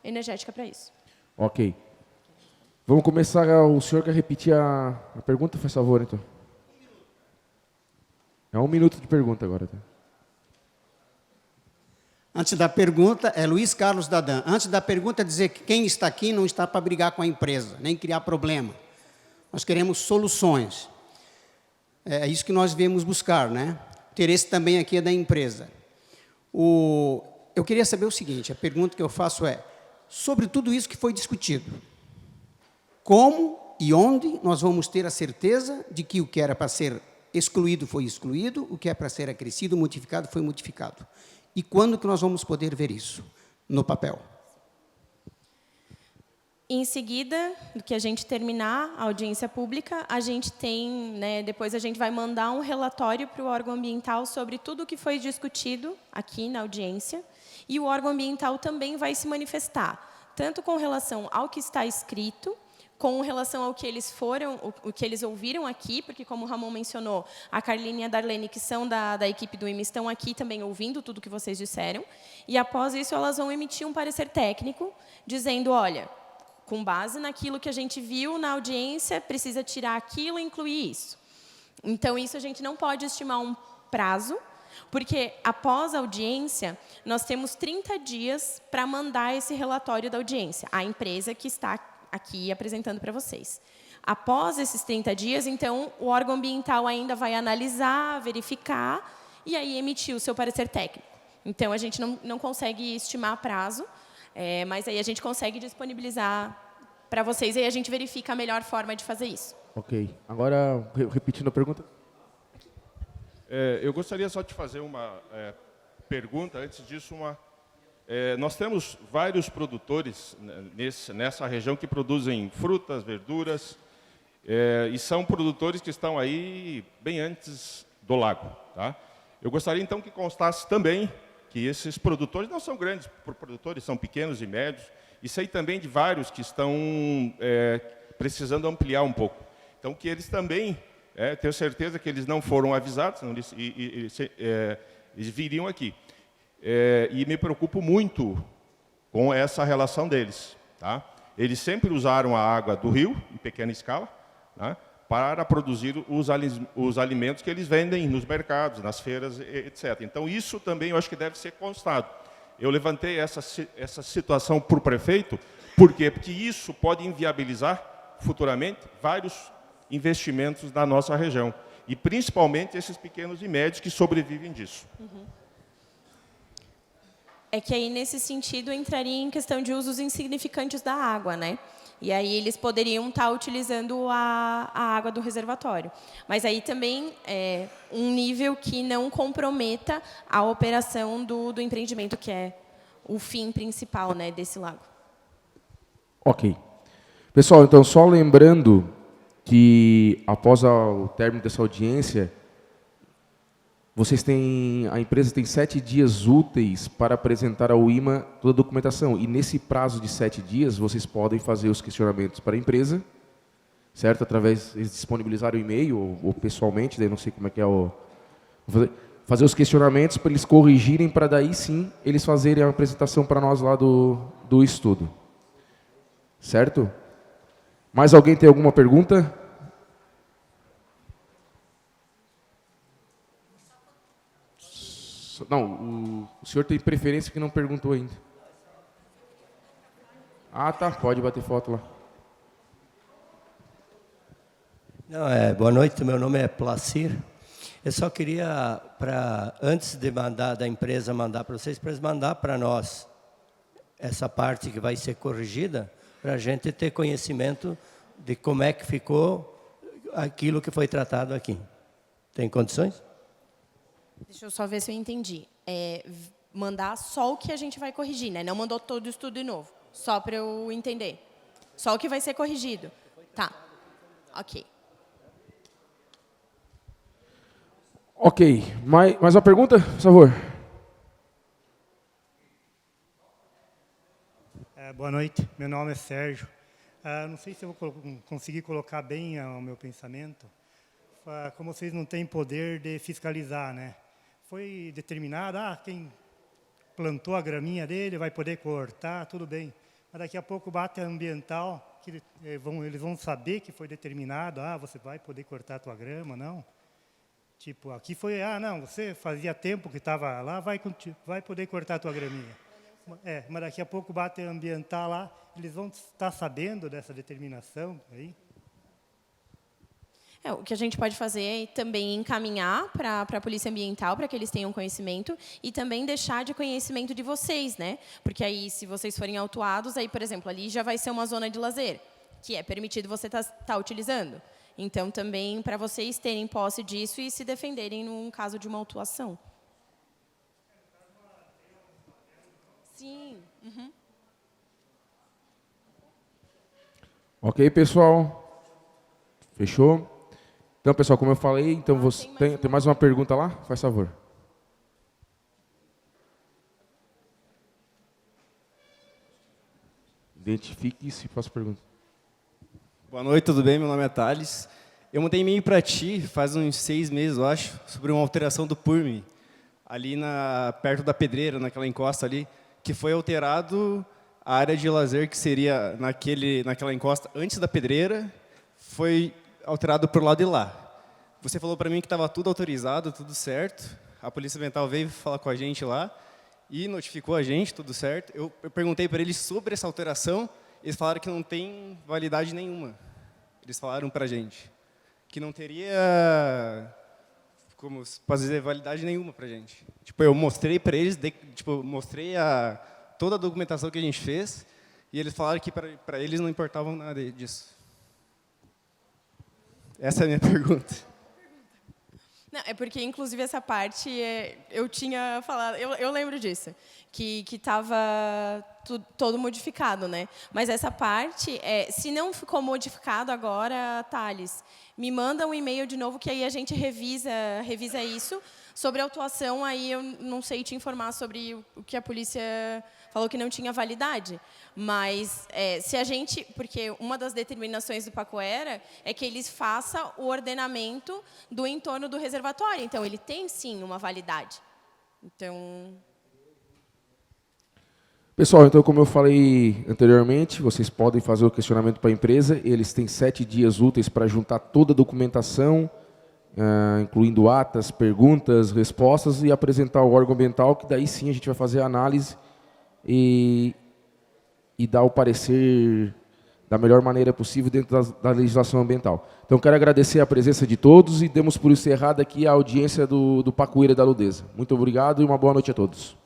Energética para isso. Ok. Vamos começar. O senhor quer repetir a pergunta, por favor, então? É 1 minuto de pergunta agora. Tá? Antes da pergunta, é Luiz Carlos Dadan. Antes da pergunta, dizer que quem está aqui não está para brigar com a empresa, nem criar problema. Nós queremos soluções. É isso que nós viemos buscar, né? O interesse também aqui é da empresa. Eu queria saber o seguinte, a pergunta que eu faço é, sobre tudo isso que foi discutido, como e onde nós vamos ter a certeza de que o que era para ser excluído foi excluído, o que é para ser acrescido, modificado, foi modificado. E quando que nós vamos poder ver isso no papel? Em seguida, do que a gente terminar a audiência pública, a gente tem, né, depois a gente vai mandar um relatório para o órgão ambiental sobre tudo o que foi discutido aqui na audiência, e o órgão ambiental também vai se manifestar, tanto com relação ao que está escrito, com relação ao que eles o que eles ouviram aqui, porque, como o Ramon mencionou, a Carline e a Darlene, que são da equipe do IME, estão aqui também ouvindo tudo o que vocês disseram, e, após isso, elas vão emitir um parecer técnico, dizendo, olha, com base naquilo que a gente viu na audiência, precisa tirar aquilo e incluir isso. Então, isso a gente não pode estimar um prazo, porque, após a audiência, nós temos 30 dias para mandar esse relatório da audiência, à empresa que está aqui apresentando para vocês. Após esses 30 dias, então, o órgão ambiental ainda vai analisar, verificar, e aí emitir o seu parecer técnico. Então, a gente não consegue estimar prazo, mas aí a gente consegue disponibilizar para vocês, e aí a gente verifica a melhor forma de fazer isso. Ok. Agora, repetindo a pergunta. Eu gostaria só de fazer uma pergunta, antes disso, nós temos vários produtores nessa região que produzem frutas, verduras, e são produtores que estão aí bem antes do lago. Tá? Eu gostaria, então, que constasse também que esses produtores não são grandes produtores, são pequenos e médios, e sei também de vários que estão precisando ampliar um pouco. Então, que eles também, tenho certeza que eles não foram avisados, eles viriam aqui. E me preocupo muito com essa relação deles. Tá? Eles sempre usaram a água do rio, em pequena escala, tá? Para produzir os alimentos que eles vendem nos mercados, nas feiras, etc. Então, isso também eu acho que deve ser constado. Eu levantei essa situação para o prefeito, por quê? Porque isso pode inviabilizar, futuramente, vários investimentos na nossa região. E, principalmente, esses pequenos e médios que sobrevivem disso. Uhum. É que aí, nesse sentido, entraria em questão de usos insignificantes da água, né? E aí eles poderiam estar utilizando a água do reservatório. Mas aí também é um nível que não comprometa a operação do empreendimento, que é o fim principal, né, desse lago. Ok. Pessoal, então, só lembrando que, após o término dessa audiência, a empresa tem 7 dias úteis para apresentar ao IMA toda a documentação. E, nesse prazo de 7 dias, vocês podem fazer os questionamentos para a empresa, certo? Através, eles disponibilizarem o e-mail ou pessoalmente, daí não sei como é que é fazer os questionamentos para eles corrigirem, para daí sim eles fazerem a apresentação para nós lá do estudo. Certo? Mais alguém tem alguma pergunta? Não, o senhor tem preferência que não perguntou ainda. Ah, tá, pode bater foto lá. Não, boa noite, meu nome é Placir. Eu só queria, antes de mandar da empresa mandar para vocês, para eles mandar para nós essa parte que vai ser corrigida, para a gente ter conhecimento de como é que ficou aquilo que foi tratado aqui. Tem condições? Deixa eu só ver se eu entendi. Mandar só o que a gente vai corrigir, né? Não mandou todo o estudo de novo. Só para eu entender. Só o que vai ser corrigido. Tá. Ok. Ok. Mais uma pergunta, por favor? Boa noite. Meu nome é Sérgio. Não sei se eu vou conseguir colocar bem o meu pensamento. Como vocês não têm poder de fiscalizar, né? Foi determinado, quem plantou a graminha dele vai poder cortar, tudo bem. Mas daqui a pouco bate a ambiental, que eles vão saber que foi determinado, você vai poder cortar a tua grama, não. Tipo, aqui foi, não, você fazia tempo que estava lá, vai poder cortar a tua graminha. Mas daqui a pouco bate ambiental lá, eles vão estar sabendo dessa determinação aí? O que a gente pode fazer é também encaminhar para a Polícia Ambiental, para que eles tenham conhecimento, e também deixar de conhecimento de vocês, né? Porque aí, se vocês forem autuados, aí, por exemplo, ali já vai ser uma zona de lazer, que é permitido você tá utilizando. Então, também para vocês terem posse disso e se defenderem num caso de uma autuação. Sim. Uhum. Ok, pessoal? Fechou? Então, pessoal, como eu falei, então você tem mais uma pergunta lá? Faz favor. Identifique-se e faça a pergunta. Boa noite, tudo bem? Meu nome é Thales. Eu mandei e-mail para ti faz uns 6 meses, eu acho, sobre uma alteração do PURME, ali perto da pedreira, naquela encosta ali, que foi alterado a área de lazer que seria naquela encosta antes da pedreira, foi alterado para o lado de lá. Você falou para mim que estava tudo autorizado, tudo certo. A Polícia Ambiental veio falar com a gente lá e notificou a gente, tudo certo. Eu perguntei para eles sobre essa alteração, eles falaram que não tem validade nenhuma. Eles falaram para a gente que não teria, como posso dizer, validade nenhuma para a gente. Tipo, eu mostrei para eles, mostrei toda a documentação que a gente fez e eles falaram que para eles não importava nada disso. Essa é a minha pergunta. Não, é porque, inclusive, essa parte eu tinha falado, eu lembro disso, que estava todo modificado, né? Mas essa parte, se não ficou modificado agora, Thales, me manda um e-mail de novo, que aí a gente revisa isso. Sobre a autuação, aí eu não sei te informar sobre o que a polícia falou que não tinha validade. Mas se a gente... Porque uma das determinações do Pacoera é que eles façam o ordenamento do entorno do reservatório. Então, ele tem, sim, uma validade. Então... Pessoal, então, como eu falei anteriormente, vocês podem fazer o questionamento para a empresa. Eles têm 7 dias úteis para juntar toda a documentação, incluindo atas, perguntas, respostas, e apresentar ao órgão ambiental, que daí sim a gente vai fazer a análise e dar o parecer da melhor maneira possível dentro da legislação ambiental. Então, quero agradecer a presença de todos e demos por encerrada aqui a audiência do Pacoeira da Ludesa. Muito obrigado e uma boa noite a todos.